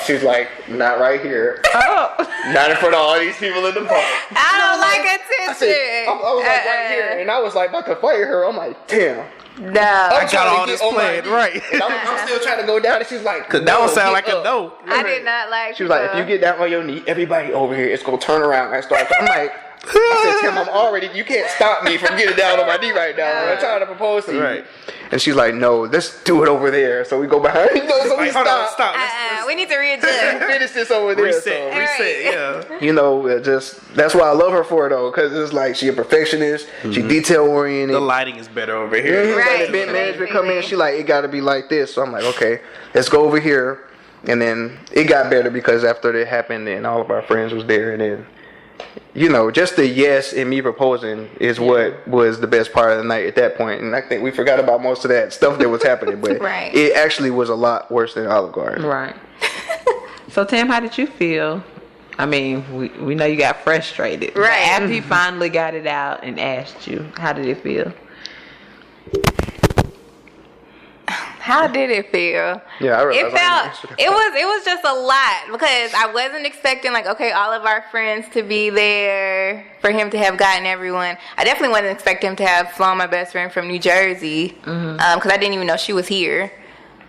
She's like, not right here. Oh. Not in front of all these people in the park. I don't like attention. I was like right here, and I was like about to fire her. I'm like, damn. No. I got all this planned, right. And I'm still trying to go down, and she's like, because that would sound like a no. I did not like. She was like, if you get down on your knee, everybody over here is gonna turn around and start. I'm like, I said, Tim, you can't stop me from getting down on my knee right now. I'm trying to propose to you. Right. And she's like, no, let's do it over there. So we go behind. So we stop. We need to readjust. Finish this over there. Reset, yeah. You know, that's why I love her for it, though, because it's like she a perfectionist. She detail oriented. The lighting is better over here. Right. Like the event management come in, she like, it got to be like this. So I'm like, okay, let's go over here. And then it got better because after that happened, then all of our friends was there, and then. You know, just the yes and me proposing is what was the best part of the night at that point. And I think we forgot about most of that stuff that was happening. But it actually was a lot worse than Olive Garden. Right. So, Tam, how did you feel? I mean, we know you got frustrated. Right. But after he finally got it out and asked you, how did it feel? How did it feel? Yeah, I realized it was just a lot because I wasn't expecting like, okay, all of our friends to be there for him to have gotten everyone. I definitely wasn't expecting him to have flown my best friend from New Jersey because I didn't even know she was here.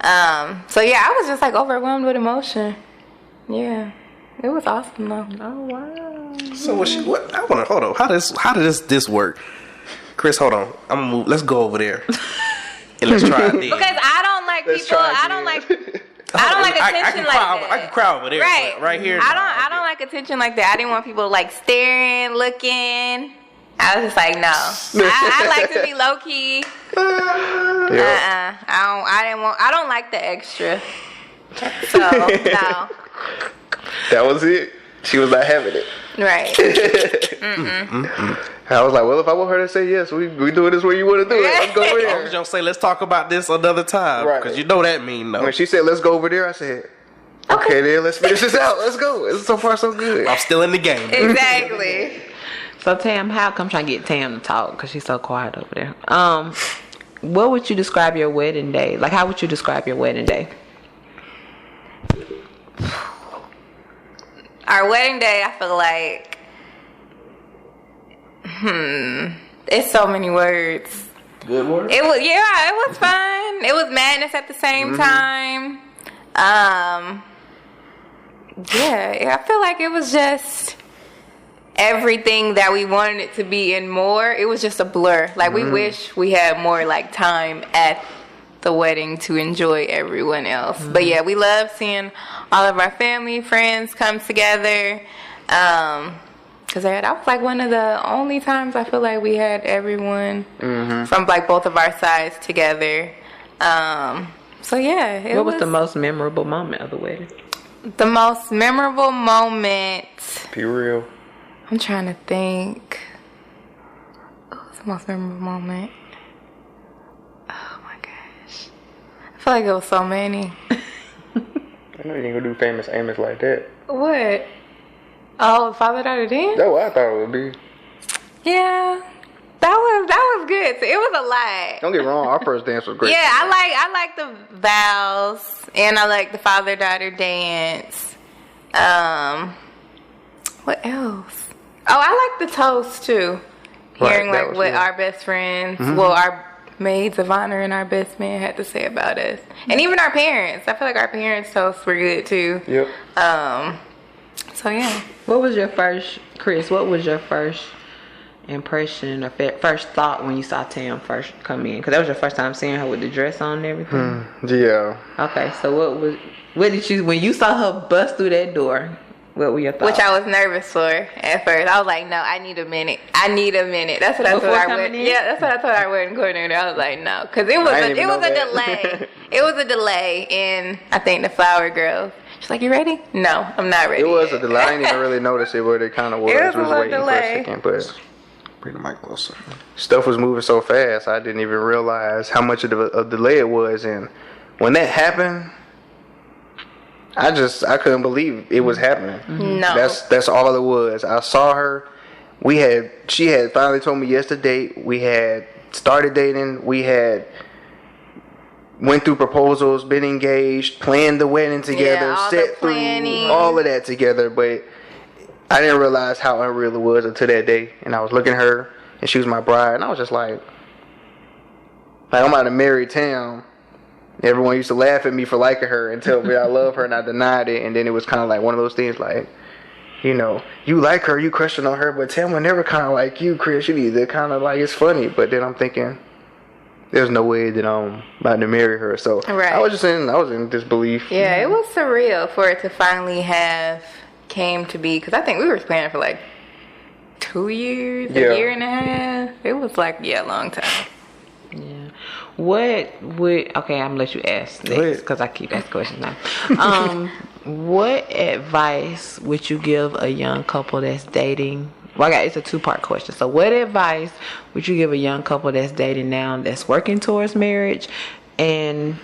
So yeah, I was just like overwhelmed with emotion. Yeah, it was awesome though. Oh wow. So what? I want to hold on. How does this work? Chris, hold on. I'm gonna move. Let's go over there. And let's try it then. Because I don't like people. I don't like attention like that. I can cry over there. Right here. I don't like attention like that. I didn't want people like staring, looking. I was just like, no. I like to be low key. I don't like the extra. So no. That was it. She was not having it. Right. I was like, well, if I want her to say yes, we do this where you want to do it. Let's go over there. I was gonna say, let's talk about this another time, because you know that mean no. When she said, let's go over there, I said, okay then, let's finish this out. Let's go. It's so far so good. I'm still in the game. Exactly. So Tam, I'm trying to get Tam to talk because she's so quiet over there. what would you describe your wedding day? Like, how would you describe your wedding day? Our wedding day, I feel like, it's so many words. Good word. It was fun. It was madness at the same time. I feel like it was just everything that we wanted it to be and more. It was just a blur. Like, we wish we had more, like, time at the wedding to enjoy everyone else. But yeah, we love seeing all of our family, friends come together. Because that was like one of the only times I feel like we had everyone from like both of our sides together. So yeah. What was the most memorable moment of the wedding? The most memorable moment. Be real. I'm trying to think. What was the most memorable moment? Oh my gosh. I feel like it was so many. I know you ain't gonna do famous Amos like that. What? Oh, father-daughter dance? That's what I thought it would be. Yeah. That was good. So it was a lot. Don't get me wrong, our first dance was great. Yeah, I like the vows and I like the father-daughter dance. What else? Oh, I like the toast too. Hearing Right, like what our best friends, well, our maids of honor and our best man had to say about us, and even our parents. I feel like our parents' toasts were good too. Yep. So yeah. What was your first, Chris? What was your first impression or first thought when you saw Tam first come in? Because that was your first time seeing her with the dress on and everything. Yeah. Okay, so what did you, when you saw her bust through that door, what were your thoughts? Which I was nervous for at first. I was like, no, I need a minute. That's what I told our wedding. Yeah, that's what I told our wedding coordinator. I was like, no, because it was a delay. It was a delay in, I think, the Flower Girls. She's like, you ready? No, I'm not ready. It was a delay. I didn't even really notice it, but it kind of was. It was a waiting delay. for a second, but Bring the mic closer. stuff was moving so fast, I didn't even realize how much of a delay it was. And when that happened, I couldn't believe it was happening. No. That's all it was. I saw her. She had finally told me yes to date. We had started dating. We had went through proposals, been engaged, planned the wedding together, all set the through planning. all of that together. But I didn't realize how unreal it was until that day. And I was looking at her, and she was my bride, and I was just like I'm about to marry Tam. Everyone used to laugh at me for liking her and tell me I love her, and I denied it. And then it was kind of like one of those things like, you know, you like her, you crushing on her, but Tam will never kind of like you, Chris. You need to kind of like, it's funny. But then I'm thinking, there's no way that I'm about to marry her. So Right. I was in disbelief. Yeah, it was surreal for it to finally have came to be, because I think we were planning for like 2 years, Yeah. a year and a half. It was like, a long time. Yeah. What would, okay, I'm gonna let you ask Go ahead. next because I keep asking questions now. What advice would you give a young couple that's dating? Well, it's a 2-part question. So what advice would you give a young couple that's dating now that's working towards marriage? And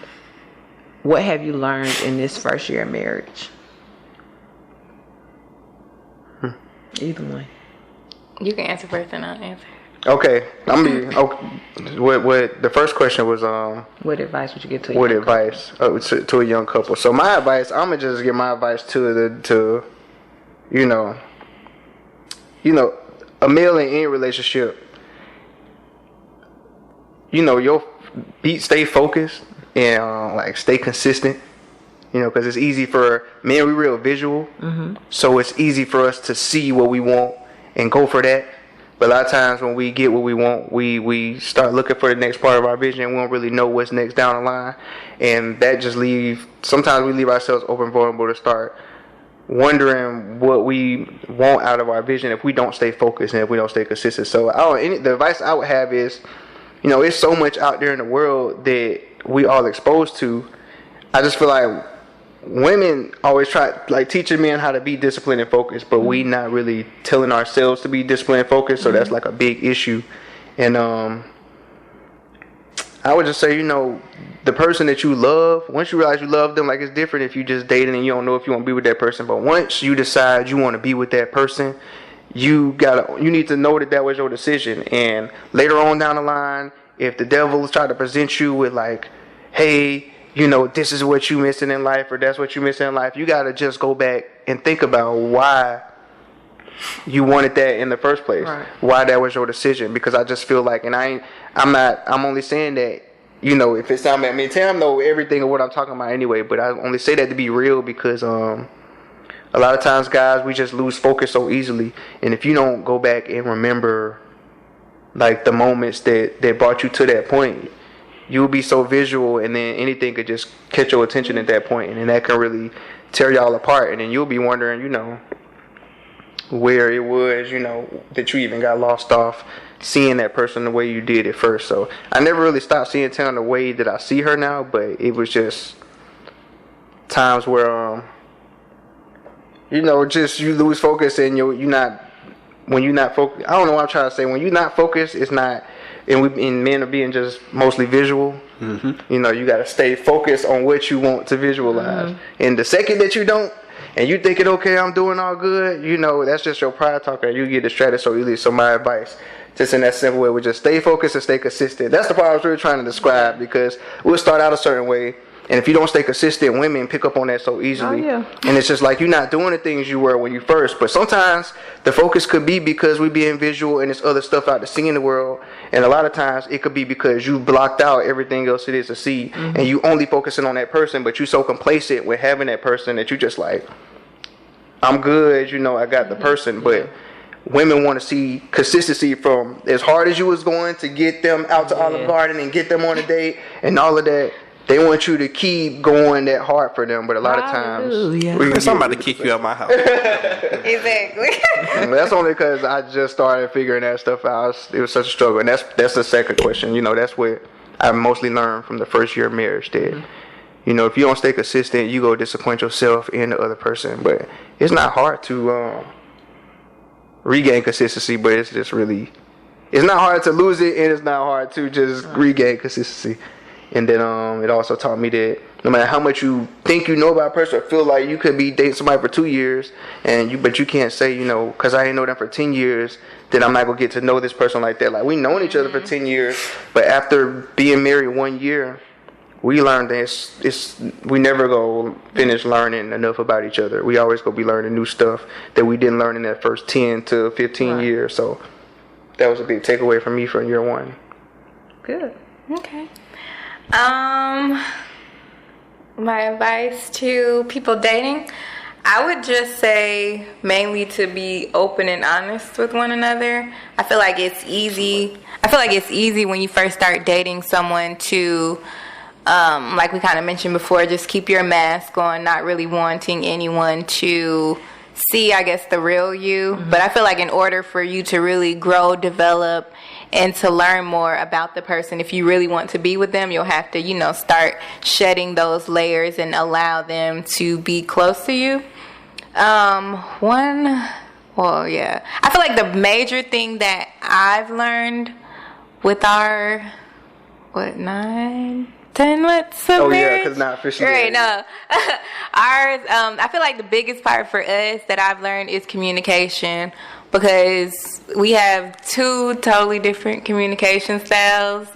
what have you learned in this first year of marriage? Either one. You can answer first and I'll answer. Okay, what the first question was What advice would you give to a what young couple? advice to a young couple? So my advice, I'm gonna just give my advice to you know a male in any relationship. Stay focused and like stay consistent. Because it's easy for men. We real visual, so it's easy for us to see what we want and go for that. But a lot of times when we get what we want, we start looking for the next part of our vision. We don't really know what's next down the line, and that just sometimes we leave ourselves open, vulnerable to start wondering what we want out of our vision if we don't stay focused and if we don't stay consistent. So the advice I would have is, it's so much out there in the world that we all exposed to. I just feel like women always try teaching men how to be disciplined and focused, but we not really telling ourselves to be disciplined and focused. So that's like a big issue. And I would just say, the person that you love, once you realize you love them, like it's different if you just dating and you don't know if you want to be with that person. But once you decide you want to be with that person, you need to know that was your decision. And later on down the line, if the devil is trying to present you with like, hey, you know, this is what you missing in life, or that's what you missing in life, you gotta just go back and think about why you wanted that in the first place. Right. Why that was your decision. Because I just feel like, and I'm only saying that, you know, if it sounds, I mean, Tam know everything of what I'm talking about anyway, but I only say that to be real because a lot of times, guys, we just lose focus so easily. And if you don't go back and remember like the moments that brought you to that point, you'll be so visual, and then anything could just catch your attention at that point, and then that can really tear y'all apart, and then you'll be wondering, you know, where it was, you know, that you even got lost off seeing that person the way you did at first. So I never really stopped seeing Tam the way that I see her now, but it was just times where you know, just you lose focus, and when you're not focused, I don't know what I'm trying to say. When you're not focused, it's not, and men are being just mostly visual. Mm-hmm. You know, you got to stay focused on what you want to visualize. Mm-hmm. And the second that you don't, and you thinking, okay, I'm doing all good, you know, that's just your pride talking. You get distracted so easily. So my advice, just in that simple way, would just stay focused and stay consistent. That's the part I was really trying to describe, because we'll start out a certain way, and if you don't stay consistent, women pick up on that so easily. Oh, yeah. And it's just like you're not doing the things you were when you first. But sometimes the focus could be because we being visual and there's other stuff out to see in the world. And a lot of times it could be because you blocked out everything else it is to see. Mm-hmm. And you only focusing on that person, but you so complacent with having that person that you just like, I'm good, you know, I got the person. But women want to see consistency from as hard as you was going to get them out to Olive Garden and get them on a date and all of that. They want you to keep going that hard for them, but a lot of times somebody kick you out my house. Exactly. That's only because I just started figuring that stuff out. It was such a struggle, and that's the second question. You know, that's what I mostly learned from the first year of marriage. That you know, if you don't stay consistent, you go disappoint yourself and the other person. But it's not hard to regain consistency, but it's just really, it's not hard to lose it, and it's not hard to just regain consistency. And then it also taught me that no matter how much you think you know about a person, or feel like you could be dating somebody for 2 years, but you can't say, you know, because I ain't know them for 10 years, then I'm not going to get to know this person like that. Like, we known each other for 10 years, but after being married 1 year, we learned that we never go finish learning enough about each other. We always go be learning new stuff that we didn't learn in that first 10 to 15 years. So that was a big takeaway for me from year one. Good. Okay. My advice to people dating, I would just say mainly to be open and honest with one another. I feel like it's easy when you first start dating someone to, like we kind of mentioned before, just keep your mask on, not really wanting anyone to see, I guess, the real you. Mm-hmm. But I feel like in order for you to really grow, develop, and to learn more about the person, if you really want to be with them, you'll have to, you know, start shedding those layers and allow them to be close to you. I feel like the major thing that I've learned with our, 10 months of marriage? Because not officially. Right, no. Ours, I feel like the biggest part for us that I've learned is communication, because we have two totally different communication styles.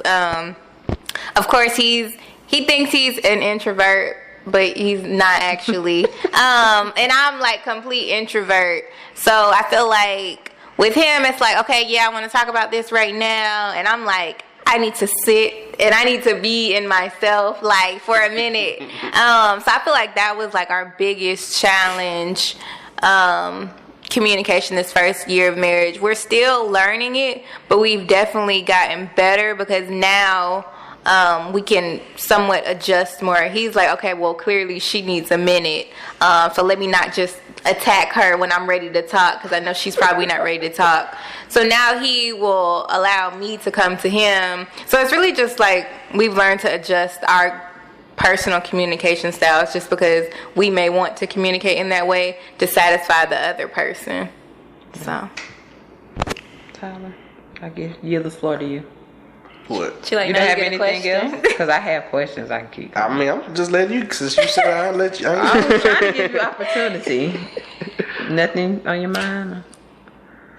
Of course, he thinks he's an introvert, but he's not actually. And I'm like complete introvert. So I feel like with him, it's like, okay, yeah, I want to talk about this right now. And I'm like, I need to sit and I need to be in myself like for a minute. So I feel like that was like our biggest challenge, communication this first year of marriage. We're still learning it, but we've definitely gotten better because now we can somewhat adjust more. He's like, okay, well, clearly she needs a minute. So let me not just attack her when I'm ready to talk, because I know she's probably not ready to talk. So now he will allow me to come to him. So it's really just like we've learned to adjust our personal communication styles just because we may want to communicate in that way to satisfy the other person. So, Tyler, I yield the floor to you. What? You don't have anything else? Because I have questions I can keep going. I mean, I'm just letting you, since you said I'll let you. I was trying to give you opportunity. Nothing on your mind?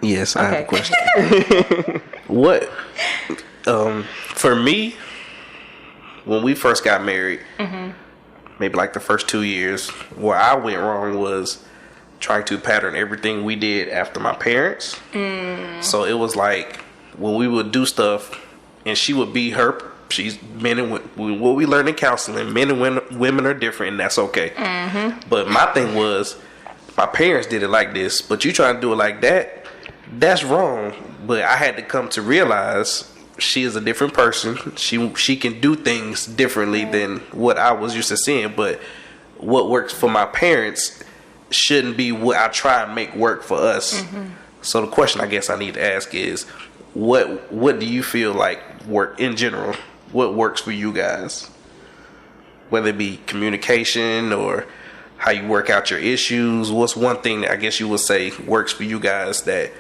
Yes, I have a question. What? For me, when we first got married, maybe like the first 2 years, where I went wrong was trying to pattern everything we did after my parents. So it was like when we would do stuff, and she would be her. She's men and what we learned in counseling. Men and women are different, and that's okay. But my thing was, my parents did it like this, but you trying to do it like that, that's wrong. But I had to come to realize she is a different person. She can do things differently than what I was used to seeing. But what works for my parents shouldn't be what I try and make work for us. So the question I guess I need to ask is, what do you feel like work in general? What works for you guys? Whether it be communication or how you work out your issues. What's one thing that I guess you would say works for you guys that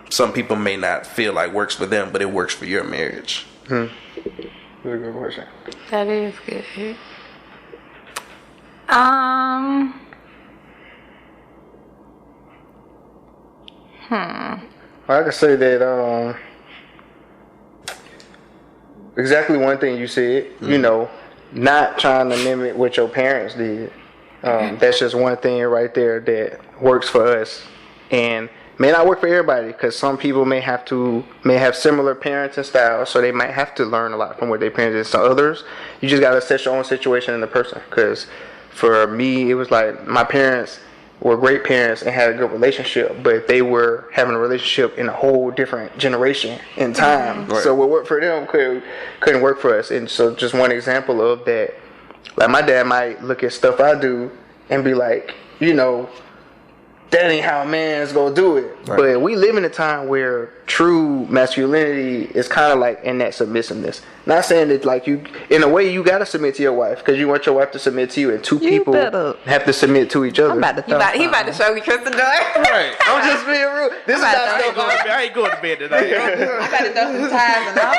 some people may not feel like works for them, but it works for your marriage? That's a good question. That is good. I can say that exactly one thing you said, you know, not trying to mimic what your parents did. That's just one thing right there that works for us, and may not work for everybody, because some people may have similar parenting styles, so they might have to learn a lot from what their parents did. So others, you just gotta assess your own situation in the person. Because for me, it was like my parents were great parents and had a good relationship, but they were having a relationship in a whole different generation in time. So what worked for them couldn't work for us. And so just one example of that, like my dad might look at stuff I do and be like, you know, that ain't how a man's gonna do it. Right. But we live in a time where true masculinity is kind of like in that submissiveness. Not saying that like you, in a way, you gotta submit to your wife because you want your wife to submit to you, and two people have to submit to each other. He about to show me Tristan door. Right. I'm just being rude. This is not stuff. I ain't going to bed tonight. I about to throw some ties and all.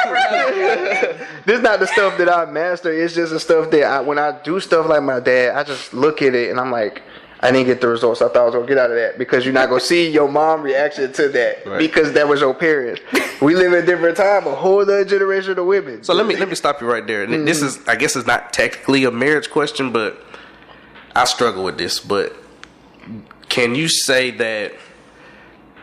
This is not the stuff that I master. It's just the stuff that when I do stuff like my dad, I just look at it and I'm like, I didn't get the results I thought I was going to get out of that, because you're not going to see your mom reaction to that, right, because that was your parents. We live in a different time, a whole other generation of women. So let me stop you right there. This is, I guess it's not technically a marriage question, but I struggle with this. But can you say that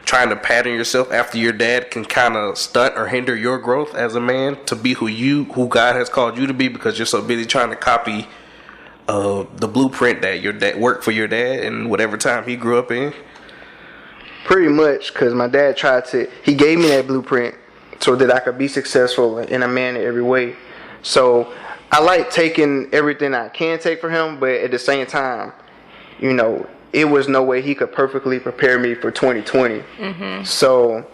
trying to pattern yourself after your dad can kind of stunt or hinder your growth as a man to be who God has called you to be, because you're so busy trying to copy the blueprint that your dad worked for your dad in whatever time he grew up in? Pretty much, because my dad he gave me that blueprint so that I could be successful in a man in every way. So I like taking everything I can take from him, but at the same time, you know, it was no way he could perfectly prepare me for 2020. So,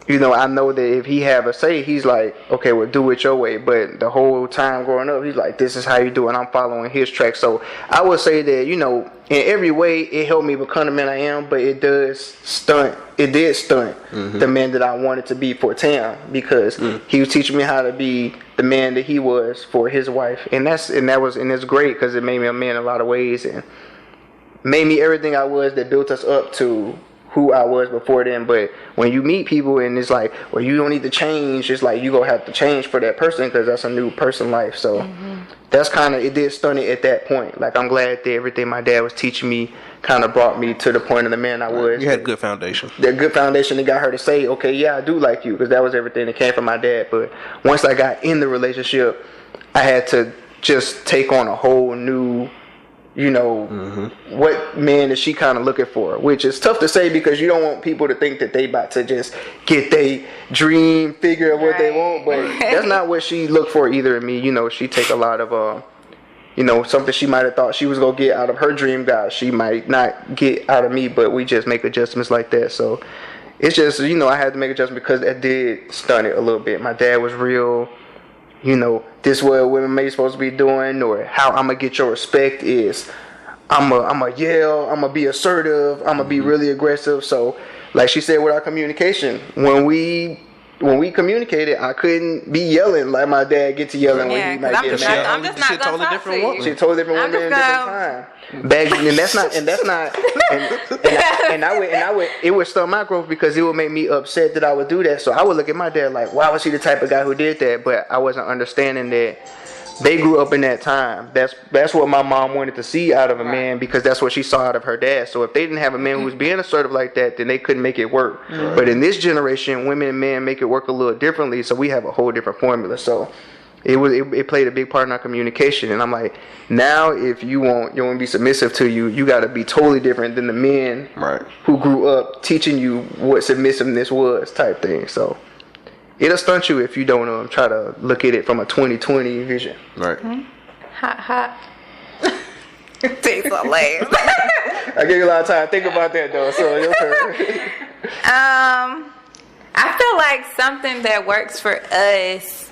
you know, I know that if he have a say, he's like, okay, well, do it your way. But the whole time growing up, he's like, this is how you do it. I'm following his track. So I would say that, you know, in every way, it helped me become the man I am, but it did stunt the man that I wanted to be for Tam, because he was teaching me how to be the man that he was for his wife. And it's great, because it made me a man in a lot of ways, and made me everything I was that built us up to who I was before then. But when you meet people and it's like, well, you don't need to change, it's like you gonna have to change for that person, because that's a new person life. So that's kind of, it did stunt it at that point. Like, I'm glad that everything my dad was teaching me kind of brought me to the point of the man I was. You had a good foundation. That good foundation that got her to say, okay, yeah, I do like you, because that was everything that came from my dad. But once I got in the relationship, I had to just take on a whole new, you know, what man is she kind of looking for, which is tough to say, because you don't want people to think that they about to just get their dream figure of what they want, but that's not what she looked for either in me. You know, she take a lot of you know, something she might have thought she was gonna get out of her dream guy, she might not get out of me, but we just make adjustments like that. So it's just, you know, I had to make adjustments because that did stun it a little bit. My dad was real, you know, this is what women may supposed to be doing, or how I'm gonna get your respect is I'm a yell, I'm gonna be assertive, I'm gonna be really aggressive. So like she said, with our communication, when we when we communicated, I couldn't be yelling like my dad get to yelling when he might get mad. I'm just not gonna talk to you. She totally different woman in a different time. Back and that's not and I would it would stop my growth because it would make me upset that I would do that. So I would look at my dad like, why was he the type of guy who did that? But I wasn't understanding that they grew up in that time. That's what my mom wanted to see out of a man because that's what she saw out of her dad. So if they didn't have a man who was being assertive like that, then they couldn't make it work. Right. But in this generation, women and men make it work a little differently. So we have a whole different formula. So it played a big part in our communication. And I'm like, now if you want to be submissive to you, you got to be totally different than the men who grew up teaching you what submissiveness was type thing. So it'll stunt you if you don't try to look at it from a 2020 vision. Right. Hot. Takes a laugh. I gave you a lot of time to think about that though, so your turn. I feel like something that works for us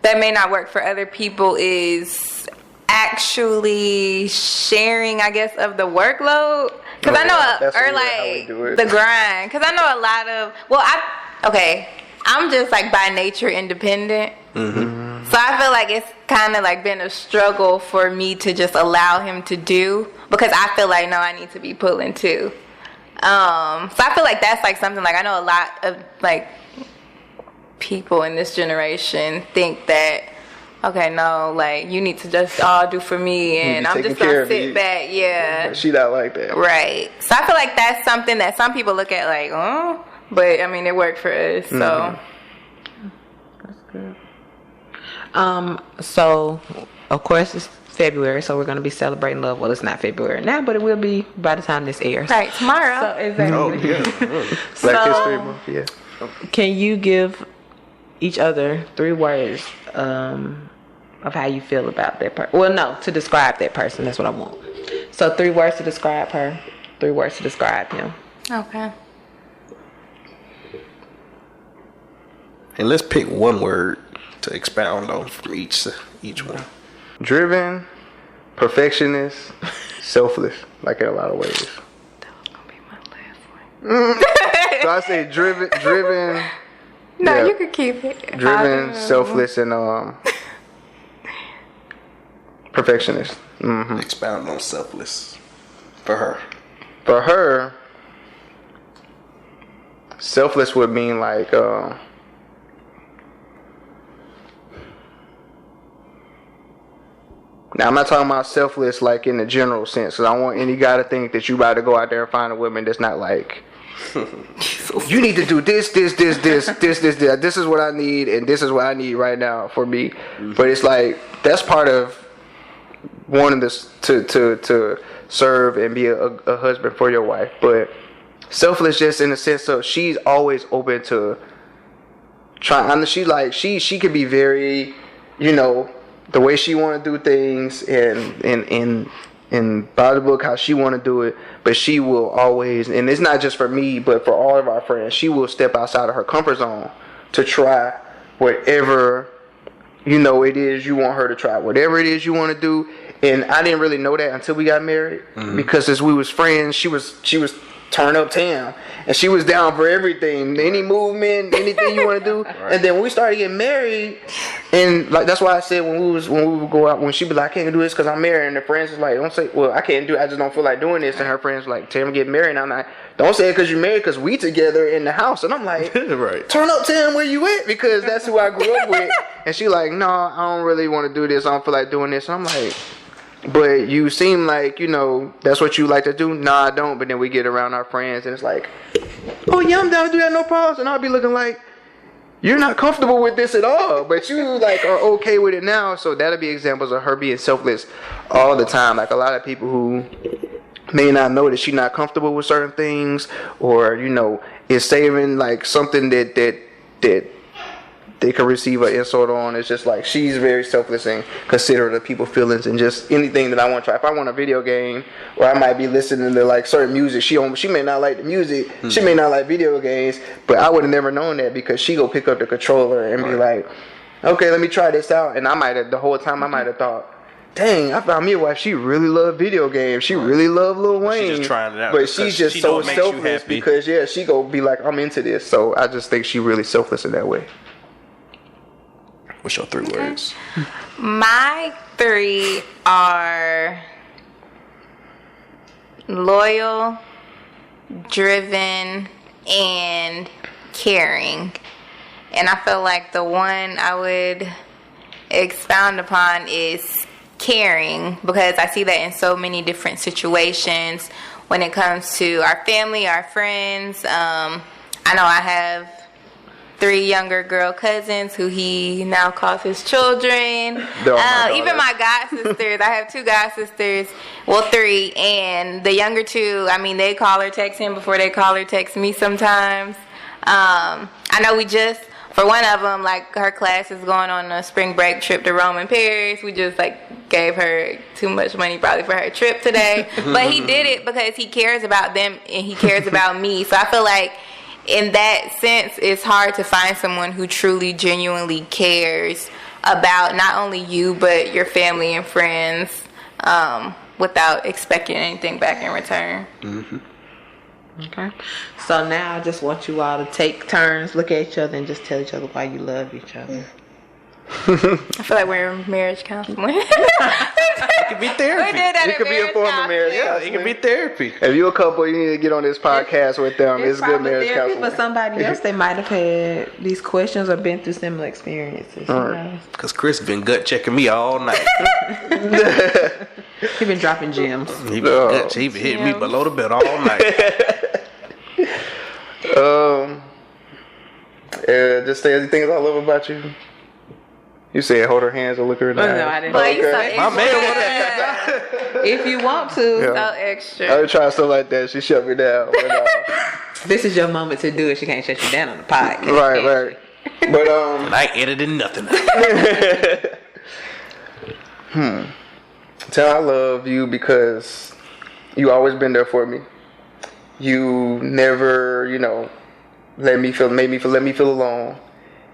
that may not work for other people is actually sharing, I guess, of the workload. Because I know, or like the grind. Because I know a lot of, I'm just like by nature independent. Mm-hmm. So I feel like it's kind of like been a struggle for me to just allow him to do. Because I feel like, no, I need to be pulling too. So I feel like that's like something like I know a lot of like people in this generation think that, okay, no, like you need to just all do for me and I'm just gonna sit back. Yeah, she not like that, right? So I feel like that's something that some people look at like, oh, but I mean it worked for us. So that's good. So of course it's February, so we're going to be celebrating love. Well, it's not February now, but it will be by the time this airs. Right, tomorrow. So, exactly. Oh, yeah. Black History Month, yeah. Can you give each other 3 words of how you feel about that person? Well, no, to describe that person. That's what I want. So 3 words to describe her, 3 words to describe him. Okay. And let's pick one word to expound on from each one. Driven, perfectionist, selfless, like in a lot of ways. That was gonna be my last one. So I say driven. No, yeah, you could keep it. Driven, selfless, and perfectionist. Mm-hmm. Expound on selfless for her. For her, selfless would mean like. Now, I'm not talking about selfless like in the general sense, because I don't want any guy to think that you about to go out there and find a woman that's not like, you need to do this. This is what I need, and this is what I need right now for me. Mm-hmm. But it's like, that's part of wanting this to serve and be a husband for your wife. But selfless just in the sense of she's always open to trying. I mean, she could be very, the way she want to do things and by the book how she want to do it, but she will always, and it's not just for me but for all of our friends, she will step outside of her comfort zone to try whatever it is you want her to try, whatever it is you want to do. And I didn't really know that until we got married. Mm-hmm. Because as we was friends, she was turn up town, and she was down for everything, any movement, anything you want to do. Right. And then when we started getting married, and like that's why I said when we would go out, when she be like, I can't do this because I'm married, and the friends is like, don't say, well, I can't do it, I just don't feel like doing this, and her friends like, Tim, get married, and I'm like, don't say it because you're married, because we together in the house. And I'm like, right. Turn up town where you at, because that's who I grew up with. And she like, no, I don't really want to do this, I don't feel like doing this. And I'm like, but you seem like, that's what you like to do. Nah, I don't. But then we get around our friends and it's like, oh yeah, I'm down to do that, no problems. And I'll be looking like, you're not comfortable with this at all, but you like are okay with it now. So that'll be examples of her being selfless all the time. Like a lot of people who may not know that she's not comfortable with certain things, or is saving like something that they can receive an insult on. It's just like she's very selfless and considerate of people's feelings and just anything that I want to try. If I want a video game, or I might be listening to like certain music, she may not like the music, she may not like video games, but I would have never known that because she go pick up the controller and be like, okay, let me try this out. And I might have, the whole time I might have thought, dang, I found me a wife. She really loved video games. She really loved Lil Wayne. She's just trying it out. But she's just she so know it makes you selfless happy. because she go be like, I'm into this. So I just think she really selfless in that way. What's your 3 words? My 3 are loyal, driven, and caring. And I feel like the one I would expound upon is caring, because I see that in so many different situations when it comes to our family, our friends. I know I have 3 younger girl cousins who he now calls his children. Even my god sisters. I have 2 god sisters. Well, 3, and the younger 2. I mean, they call or text him before they call or text me sometimes. I know we just, for one of them, like her class is going on a spring break trip to Rome and Paris. We just like gave her too much money probably for her trip today. But he did it because he cares about them and he cares about me. So I feel like in that sense, it's hard to find someone who truly, genuinely cares about not only you, but your family and friends, without expecting anything back in return. Mm-hmm. Okay. So now I just want you all to take turns, look at each other, and just tell each other why you love each other. I feel like we're in marriage counseling. It could be therapy. We did that It could be a form of marriage. Yeah, it could be therapy. If you're a couple, you need to get on this podcast with them. It's good marriage therapy counseling. for somebody else. They might have had these questions or been through similar experiences. You know? Because Chris been gut checking me all night. He been dropping gems. He been hitting me below the belt all night. Just say anything I love about you. You said hold her hands or look her in the No, eye. I didn't. But you so My man extra. If you want to, Yeah. So extra. I was trying stuff like that. She shut me down. But, this is your moment to do it. She can't shut you down on the podcast. right. But and I ain't editing nothing. Tell I love you because you always been there for me. You never, let me feel alone.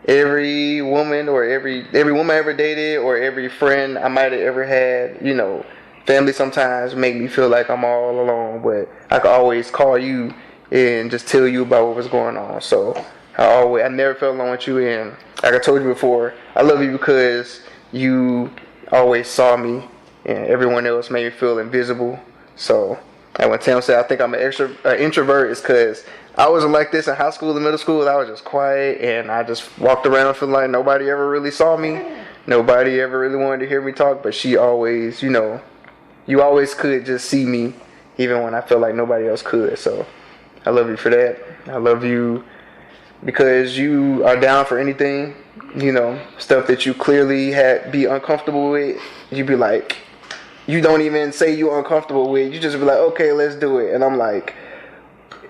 Every woman or every woman I ever dated or every friend I might have ever had, family sometimes make me feel like I'm all alone, but I could always call you and just tell you about what was going on. So I never felt alone with you, and like I told you before, I love you because you always saw me and everyone else made me feel invisible. So and when Tam said I think I'm an introvert, it's because I wasn't like this in high school and middle school. I was just quiet and I just walked around feeling like nobody ever really saw me. Nobody ever really wanted to hear me talk, but she always, you always could just see me even when I felt like nobody else could. So I love you for that. I love you because you are down for anything, stuff that you clearly be uncomfortable with. You'd be like, you don't even say you're uncomfortable with. You just be like, okay, let's do it. And I'm like,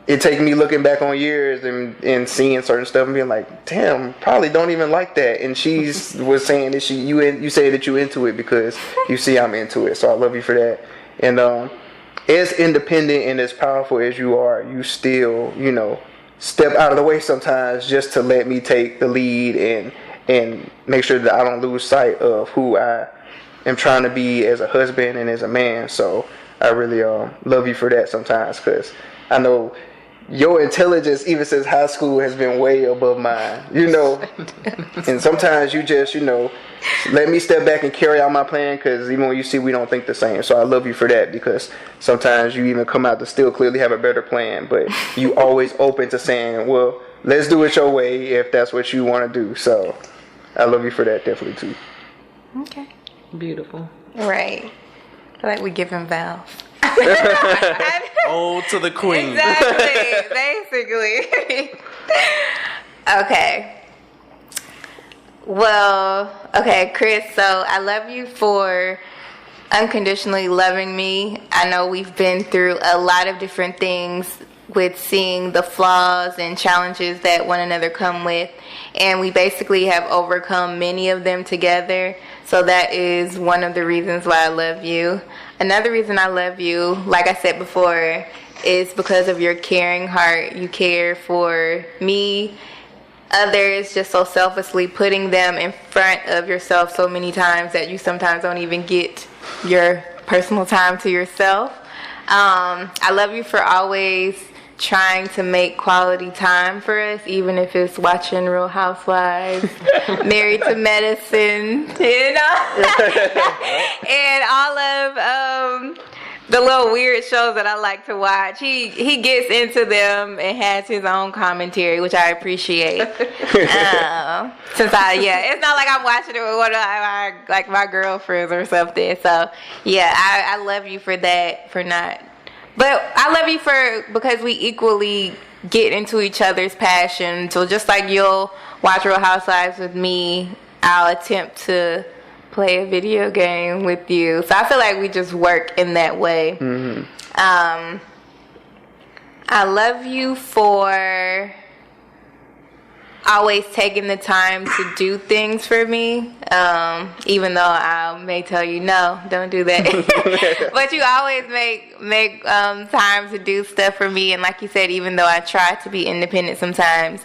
it take me looking back on years and seeing certain stuff and being like, damn, probably don't even like that. And she was saying that you say that you into it because you see I'm into it. So I love you for that. And as independent and as powerful as you are, you still, step out of the way sometimes just to let me take the lead and make sure that I don't lose sight of who I am trying to be as a husband and as a man. So I really love you for that sometimes, because I know your intelligence, even since high school, has been way above mine, and sometimes you just, let me step back and carry out my plan, because even when you see we don't think the same. So I love you for that, because sometimes you even come out to still clearly have a better plan, but you always open to saying, well, let's do it your way if that's what you want to do. So I love you for that, definitely too. Okay. Beautiful. Right. I feel like we give him vows. Oh, to the queen. Exactly. Basically. Okay. Well, okay, Chris, so I love you for unconditionally loving me. I know we've been through a lot of different things with seeing the flaws and challenges that one another come with, and we basically have overcome many of them together. So that is one of the reasons why I love you. Another reason I love you, like I said before, is because of your caring heart. You care for me others just so selflessly putting them in front of yourself so many times that you sometimes don't even get your personal time to yourself. I love you for always trying to make quality time for us, even if it's watching Real Housewives, Married to Medicine, you know, and all of the little weird shows that I like to watch. He gets into them and has his own commentary, which I appreciate. Since it's not like I'm watching it with one of my girlfriends or something. So yeah, I love you for that, but I love you because we equally get into each other's passion. So just like you'll watch Real Housewives with me, I'll attempt to play a video game with you. So I feel like we just work in that way. Mm-hmm. I love you for always taking the time to do things for me, even though I may tell you no, don't do that. But you always make time to do stuff for me, and like you said, even though I try to be independent sometimes,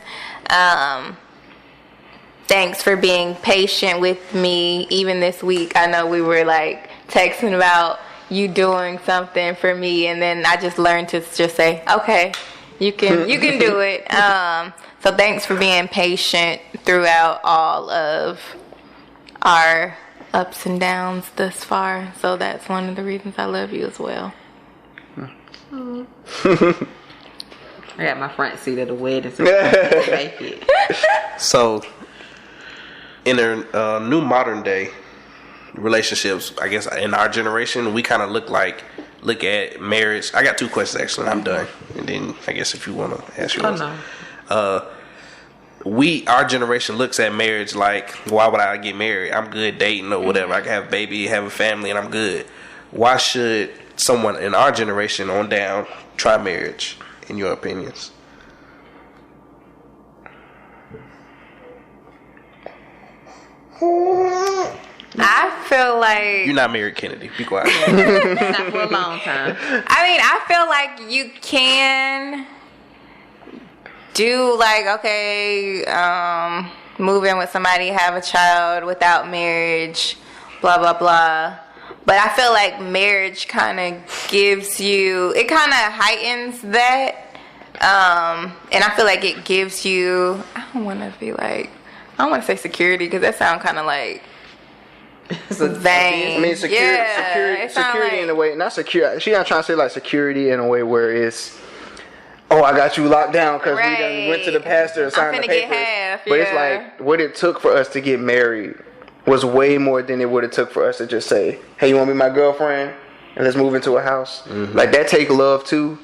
thanks for being patient with me. Even this week, I know we were like texting about you doing something for me, and then I just learned to just say, okay, you can do it. So thanks for being patient throughout all of our ups and downs thus far. So that's one of the reasons I love you as well. I got my front seat at the wedding, so make it. So, in a new modern day relationships, I guess in our generation, we kind of look at marriage. I got two questions actually, and I'm done. And then I guess if you want to ask yours. Oh, no. Our generation looks at marriage like, why would I get married? I'm good dating or whatever. I can have a baby, have a family, and I'm good. Why should someone in our generation on down try marriage, in your opinions? I feel like You're not married, Kennedy. Be quiet. Not for a long time. I mean, I feel like you can do like, okay, move in with somebody, have a child without marriage, blah, blah, blah. But I feel like marriage kind of gives you, it kind of heightens that. And I feel like it gives you, I don't want to say security because that sounds kind of like vain. I mean, security like, in a way, not secure. She's not trying to say like security in a way where it's, oh, I got you locked down because we done went to the pastor and signed the papers. But it's like what it took for us to get married was way more than it would have took for us to just say, hey, you want to be my girlfriend and let's move into a house. Mm-hmm. Like that take love too,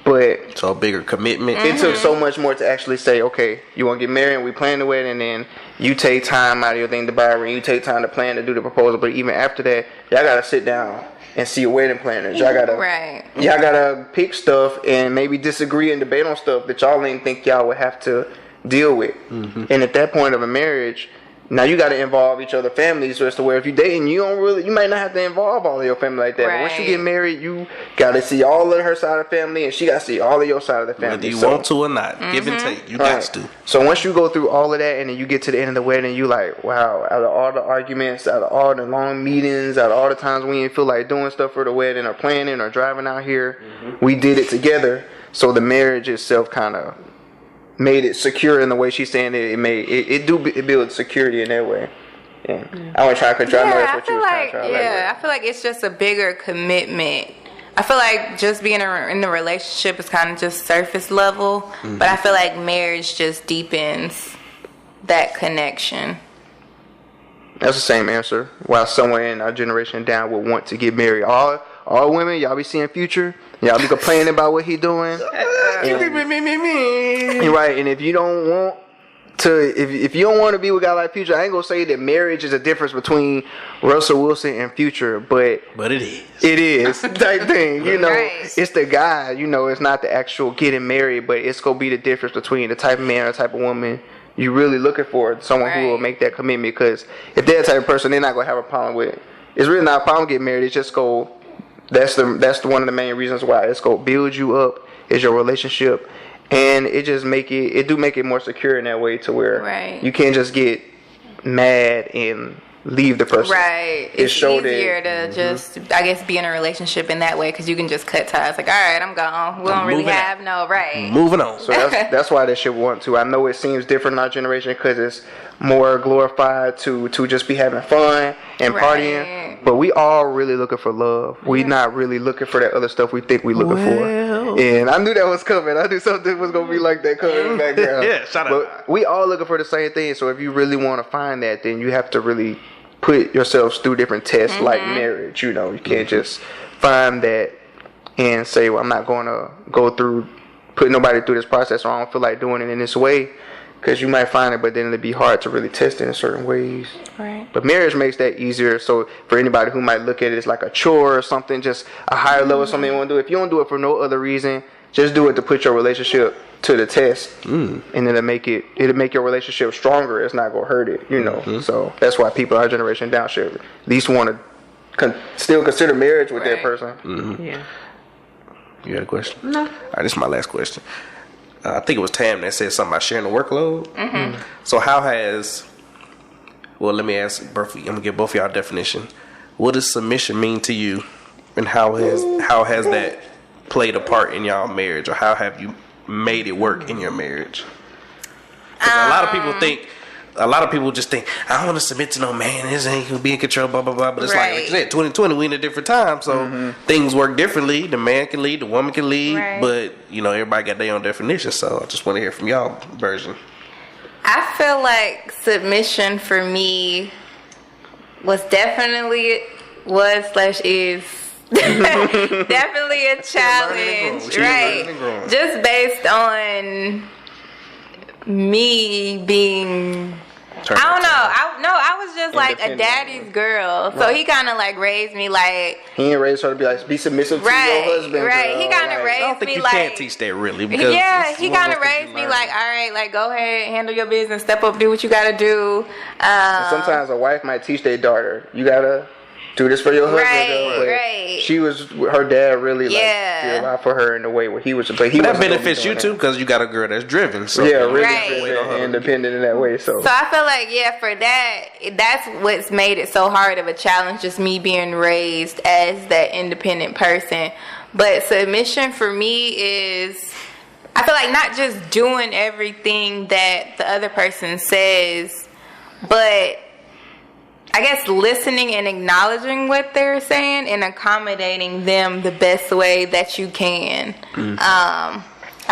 but so a bigger commitment. It took so much more to actually say, okay, you want to get married and we plan the wedding, and then you take time out of your thing to buy a ring, you take time to plan to do the proposal. But even after that, y'all gotta sit down and see your wedding planners. Y'all gotta pick stuff and maybe disagree and debate on stuff that y'all didn't think y'all would have to deal with. Mm-hmm. And at that point of a marriage, now you got to involve each other families, so as to where if you dating, you might not have to involve all of your family like that. Right. But once you get married, you got to see all of her side of the family, and she got to see all of your side of the family. Whether you want to or not, give and take, you got to. So once you go through all of that, and then you get to the end of the wedding, you like, wow, out of all the arguments, out of all the long meetings, out of all the times we didn't feel like doing stuff for the wedding or planning or driving out here, we did it together. So the marriage itself kind of made it secure in the way she's saying it. It builds security in that way. Yeah. I want to try because I know that's what you was trying to try. Yeah, I feel like it's just a bigger commitment. I feel like just being in a relationship is kind of just surface level, but I feel like marriage just deepens that connection. That's the same answer. While someone in our generation down would want to get married, all women, y'all be seeing Future, y'all be complaining about what he doing. And, right, and if you don't want to, if you don't want to be with a guy like Future, I ain't gonna say that marriage is a difference between Russell Wilson and Future, but it is. It is type thing, you know. Right. It's the guy, you know. It's not the actual getting married, but it's gonna be the difference between the type of man or the type of woman you really looking for. Someone who will make that commitment. Because if they're the type of person, they're not gonna have a problem with it. It's really not a problem getting married. It's just that's one of the main reasons why it's gonna build you up is your relationship, and it just make it more secure in that way to where Right. you can't just get mad and leave the person. Right. It's easier to just, I guess, be in a relationship in that way because you can just cut ties. Like, all right, I'm gone. We don't really have right. Moving on. So that's why they should want to. I know it seems different in our generation because it's more glorified to just be having fun and partying. But we all really looking for love. We not really looking for that other stuff we think we looking for. And I knew that was coming. I knew something was gonna be like that coming in the background. Yeah, shut up. But we all looking for the same thing. So if you really want to find that, then you have to really put yourselves through different tests like marriage. You know, you can't just find that and say, well, I'm not going to go through putting nobody through this process, or I don't feel like doing it in this way, because you might find it, but then it'd be hard to really test it in certain ways. Right. But marriage makes that easier. So for anybody who might look at it as like a chore or something, just a higher level, something you want to do. If you don't do it for no other reason, just do it to put your relationship to the test, and it'll make your relationship stronger. It's not gonna hurt it, you know. So that's why people our generation down should at least want to still consider marriage with that person. Yeah. You had a question? No. All right, this is my last question. I think it was Tam that said something about sharing the workload. So how has, well, let me ask both, I'm gonna give both of y'all a definition. What does submission mean to you, and how has that played a part in y'all marriage, or how have you made it work in your marriage? Because a lot of people just think, I don't want to submit to no man, this ain't gonna be in control, blah blah blah. But it's like you said, 2020, we in a different time, so things work differently. The man can lead, the woman can lead, but you know, everybody got their own definition. So I just want to hear from y'all version. I feel like submission for me was definitely is definitely a challenge, right? Just based on me being, I was just like a daddy's girl. So he kind of like raised me like, he ain't raised her to be like, be submissive to your husband. Right. Girl. He kind of raised me like, I don't think you can teach that really. Because he kind of raised me like, all right, like go ahead, handle your business, step up, do what you gotta do. Sometimes a wife might teach their daughter, you gotta do this for your husband. Right. She was, her dad really did a lot for her in the way where he was. But that benefits you too, because you got a girl that's driven. So really driven and independent in that way. So I feel like for that's what's made it so hard of a challenge. Just me being raised as that independent person. But submission for me is, I feel like not just doing everything that the other person says, but I guess listening and acknowledging what they're saying and accommodating them the best way that you can. I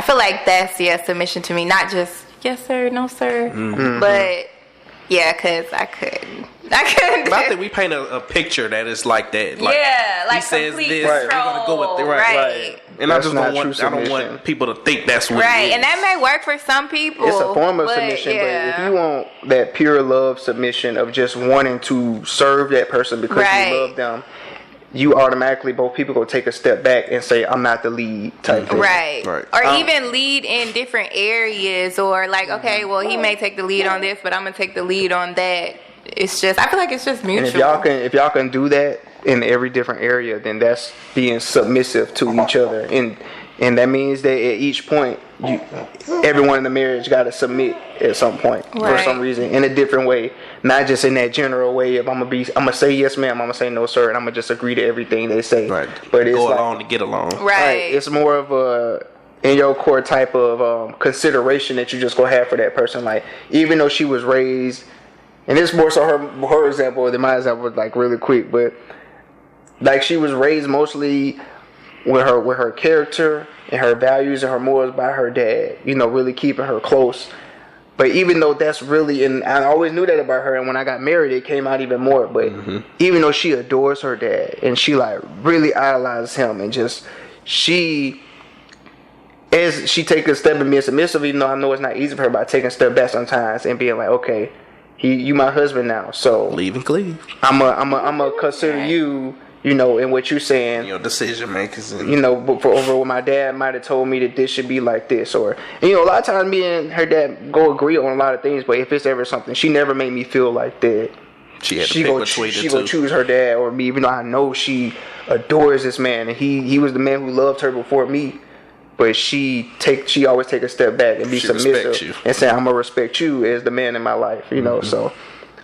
feel like that's submission to me. Not just yes sir, no sir, but because I couldn't. But I think we paint a picture that is like that. Like, like he says complete this, control. we're gonna go with it, right. And I don't want people to think that's what it is. And that may work for some people. It's a form of submission, but if you want that pure love submission of just wanting to serve that person because you love them, you automatically, both people go take a step back and say, I'm not the lead type thing. Right. Or even lead in different areas, or like, okay, well, he may take the lead on this, but I'm going to take the lead on that. It's just, I feel like it's just mutual. And if y'all can do that in every different area, then that's being submissive to each other. And that means that at each point, everyone in the marriage got to submit at some point for some reason, in a different way, not just in that general way of I'm gonna say yes ma'am, I'm gonna say no sir, and I'm gonna just agree to everything they say. Right. But it's go along to get along. Right. It's more of a in your core type of consideration that you just gonna have for that person. Like, even though she was raised, and it's more so her example than my example, like really quick, but like she was raised mostly with her character and her values and her morals by her dad, really keeping her close. But even though that's really, and I always knew that about her, and when I got married it came out even more, but even though she adores her dad and she like really idolizes him, and just as she take a step and being submissive, even though I know it's not easy for her, by taking a step back sometimes and being like, okay, you my husband now, so leave and cleave. I'm a consider you, in what you're saying, your decision makers, and for over what my dad might have told me that this should be like this, or a lot of times me and her dad go agree on a lot of things, but if it's ever something, she never made me feel like that. She gonna choose her dad or me, even though I know she adores this man and he was the man who loved her before me. but she always take a step back and be She respects you. submissive and say, I'm gonna respect you as the man in my life, you know. So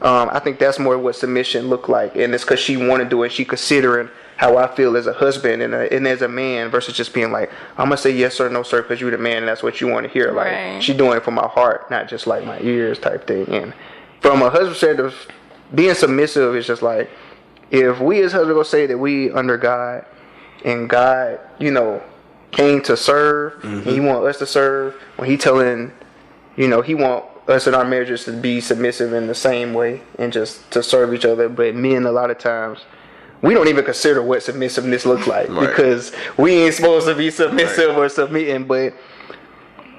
I think that's more what submission look like, and it's because she want to do it. She considering how I feel as a husband and as a man versus just being like, I'm gonna say yes or no, sir, because you're the man and that's what you want to hear. Like Right. she doing it for my heart, not just like my ears type thing. And from a husband perspective, being submissive is just like, if we as husbands go say that we under God and God, you know, came to serve and He want us to serve, when He telling, you know, He want us in our marriages to be submissive in the same way and just to serve each other. But men, a lot of times, we don't even consider what submissiveness looks like because we ain't supposed to be submissive or submitting. But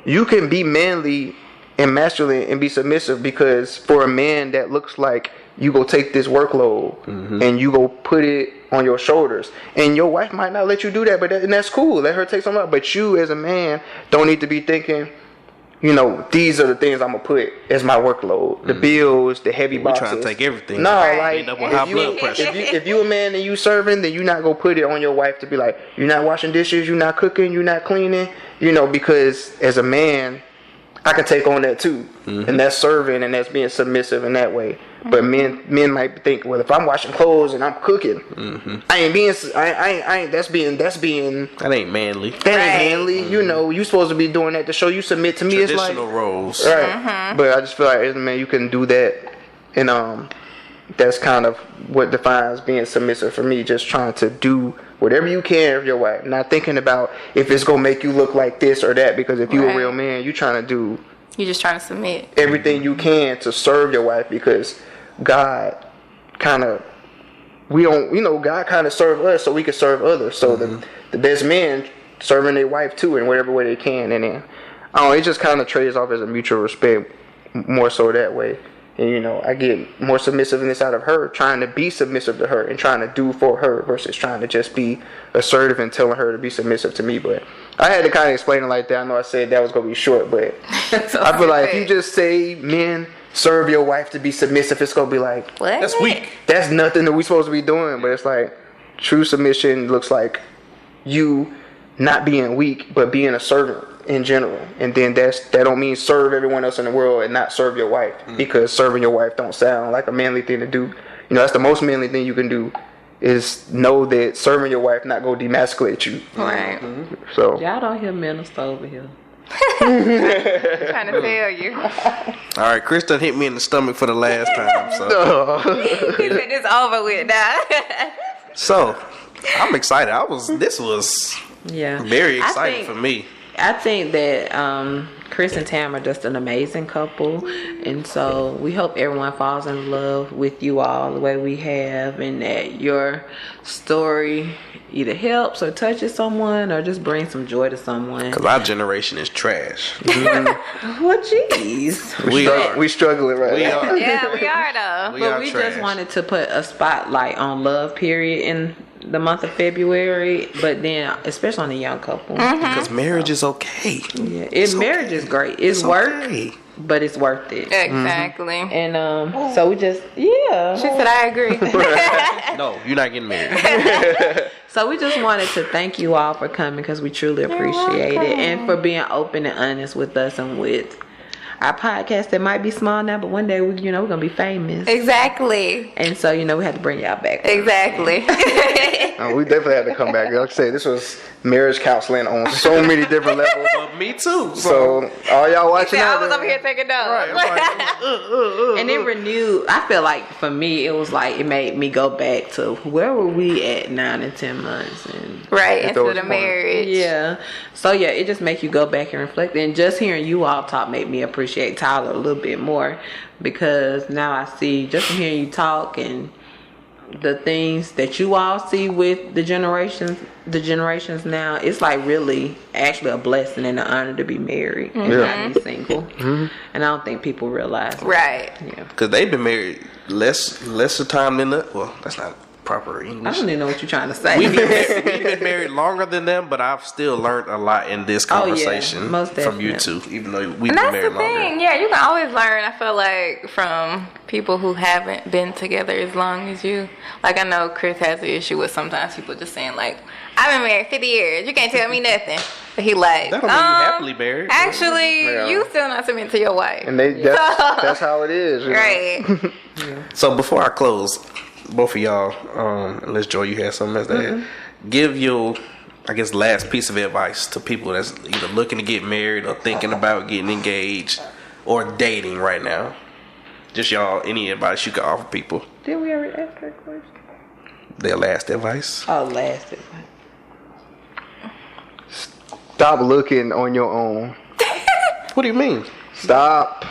you can be manly and masculine and be submissive, because for a man that looks like you go take this workload and you go put it on your shoulders, and your wife might not let you do that, but and that's cool. Let her take some up. But you as a man don't need to be thinking, you know, these are the things I'm gonna put as my workload. The bills, the heavy boxes. We trying to take everything. No, Right. like End up with high blood pressure. if you a man and you serving, then you not gonna put it on your wife to be like, you're not washing dishes, you're not cooking, you're not cleaning. You know, because as a man, I can take on that too, and that's serving and that's being submissive in that way. But men might think, well, if I'm washing clothes and I'm cooking, I ain't being, I ain't. That's being. That ain't manly. That ain't manly. You know, you supposed to be doing that to show you submit to me. It's like Traditional roles. right. But I just feel like as a man, you can do that, and that's kind of what defines being submissive for me. Just trying to do whatever you can for your wife, not thinking about if it's gonna make you look like this or that. Because if you're a real man, you trying to do You're just trying to submit. everything you can to serve your wife, because God kind of, we don't, you know, God kind of serve us so we can serve others. So the best men serving their wife too in whatever way they can, and then it just kind of trades off as a mutual respect more so that way. And you know, I get more submissiveness out of her trying to be submissive to her and trying to do for her versus trying to just be assertive and telling her to be submissive to me. But I had to kind of explain it like that. I know I said that was going to be short, but I feel like if you just say men serve your wife to be submissive, it's going to be like, What? That's weak. that's nothing that we supposed to be doing. But it's like true submission looks like you not being weak but being a servant in general. And then that don't mean serve everyone else in the world and not serve your wife, because serving your wife don't sound like a manly thing to do. You know, that's the most manly thing you can do, is know that serving your wife not go demasculate you. Right. So Y'all don't hear minister over here. Trying to tell you. All right, Chris done hit me in the stomach for the last time. He said it's over with now. So I'm excited. This was Yeah. very I exciting think- for me. I think that Chris and Tam are just an amazing couple, and so we hope everyone falls in love with you all the way we have, and that your story either helps or touches someone or just brings some joy to someone. Because our generation is trash. Well, jeez. we struggling right We now. are. Yeah, we are though. But we trash. just wanted to put a spotlight on love period in the month February, but then especially on a young couple. Because marriage is okay. Yeah, marriage is great. It's work, okay. but it's worth it. Exactly. And so we just She said I agree. No, you're not getting married. So we just wanted to thank you all for coming, because we truly appreciate it, and for being open and honest with us and with our podcast that might be small now, but one day we're gonna be famous. Exactly. And so we had to bring y'all back. Exactly. We definitely had to come back. Like I said, this was marriage counseling on so many different levels. Me too. So all y'all watching I out was there, over here taking notes. Right, I'm like, And it renewed. I feel like for me, it was like it made me go back to where were we at 9 and 10 months, and Right, At into those the points. marriage. yeah. So yeah, it just makes you go back and reflect. And just hearing you all talk made me appreciate Tyler a little bit more, because now I see, just from hearing you talk and the things that you all see with the generations now, it's like really actually a blessing and an honor to be married and not be single. And I don't think people realize that. Right. Yeah. because they've been married lesser time than us. Well, that's not proper I English. don't even know what you're trying to say. We've been married longer than them, but I've still learned a lot in this Oh, yeah, conversation most from you definitely. two, even though we've And been that's married the thing. longer. Yeah, you can always learn, I feel like, from people who haven't been together as long as you. Like, I know Chris has an issue with sometimes people just saying, like, I've been married 50 years. You can't tell me nothing. He like, That don't mean you happily married. Actually, Yeah. you still not submit to your wife. And that's how it is. You know? Right. So before I close, both of y'all, unless Joy, you had something else to add, give your, I guess, last piece of advice to people that's either looking to get married or thinking about getting engaged or dating right now. Just y'all, any advice you could offer people. Did we ever ask that question? Their last advice. Oh, last advice. Stop looking on your own. What do you mean? Stop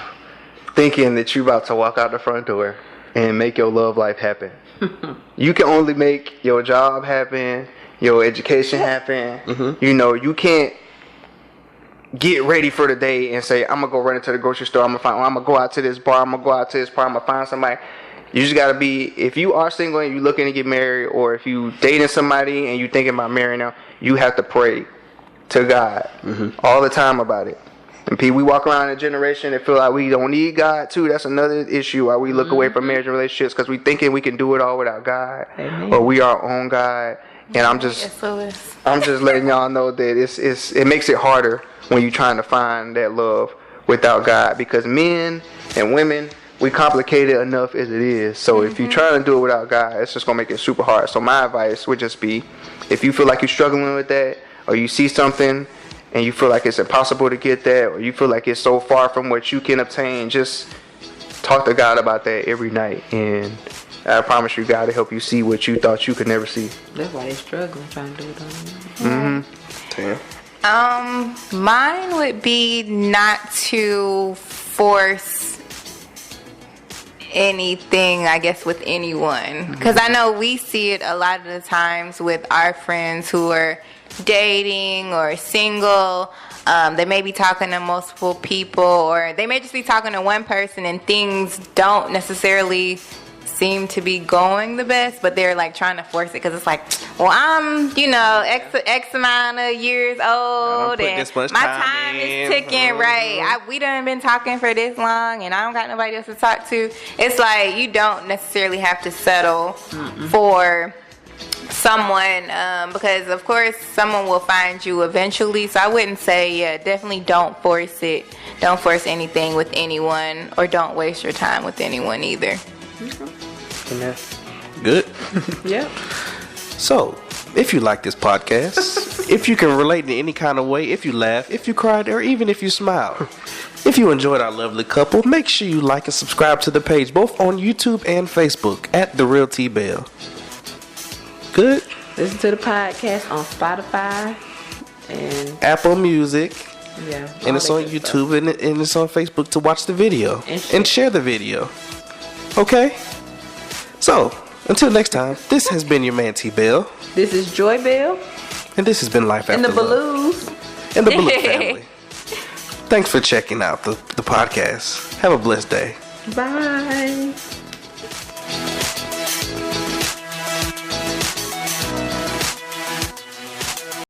thinking that you about to walk out the front door and make your love life happen. You can only make your job happen, your education happen. Mm-hmm. You know, you can't get ready for the day and say, I'm gonna go run into the grocery store, I'm gonna go out to this bar, I'm gonna go out to this park, I'm gonna find somebody. You just gotta be, if you are single and you looking to get married, or if you dating somebody and you thinking about marrying them, you have to pray to God all the time about it. And we walk around in a generation that feel like we don't need God too. That's another issue why we look away from marriage and relationships, because we thinking we can do it all without God. Amen. Or we are our own God. And I'm just letting y'all know that it makes it harder when you're trying to find that love without God, because men and women, we complicated enough as it is. So if you're trying to do it without God, it's just gonna make it super hard. So my advice would just be, if you feel like you're struggling with that, or you see something and you feel like it's impossible to get that, or you feel like it's so far from what you can obtain, just talk to God about that every night, and I promise you, God will help you see what you thought you could never see. That's why they struggling trying to do it on them. Damn. Mine would be not to force anything, I guess, with anyone, because I know we see it a lot of the times with our friends who are dating or single. They may be talking to multiple people, or they may just be talking to one person, and things don't necessarily seem to be going the best, but they're like trying to force it because it's like, well, I'm, X amount of years old and my time is ticking, right? We done been talking for this long and I don't got nobody else to talk to. It's like you don't necessarily have to settle for someone, because of course someone will find you eventually. So I wouldn't say, definitely don't force it. Don't force anything with anyone, or don't waste your time with anyone either. Good. Yeah. So, if you like this podcast, if you can relate in any kind of way, if you laugh, if you cried, or even if you smiled, if you enjoyed our lovely couple, make sure you like and subscribe to the page, both on YouTube and Facebook, at The Real T Bell. Good. Listen to the podcast on Spotify and Apple Music. yeah. And it's on YouTube and it's on Facebook to watch the video. And share the video. Okay? So, until next time, this has been your man T Bell. This is Joy Bell. And this has been Life After And the Love. Balloos. And the Ballou family. Thanks for checking out the podcast. Have a blessed day. Bye.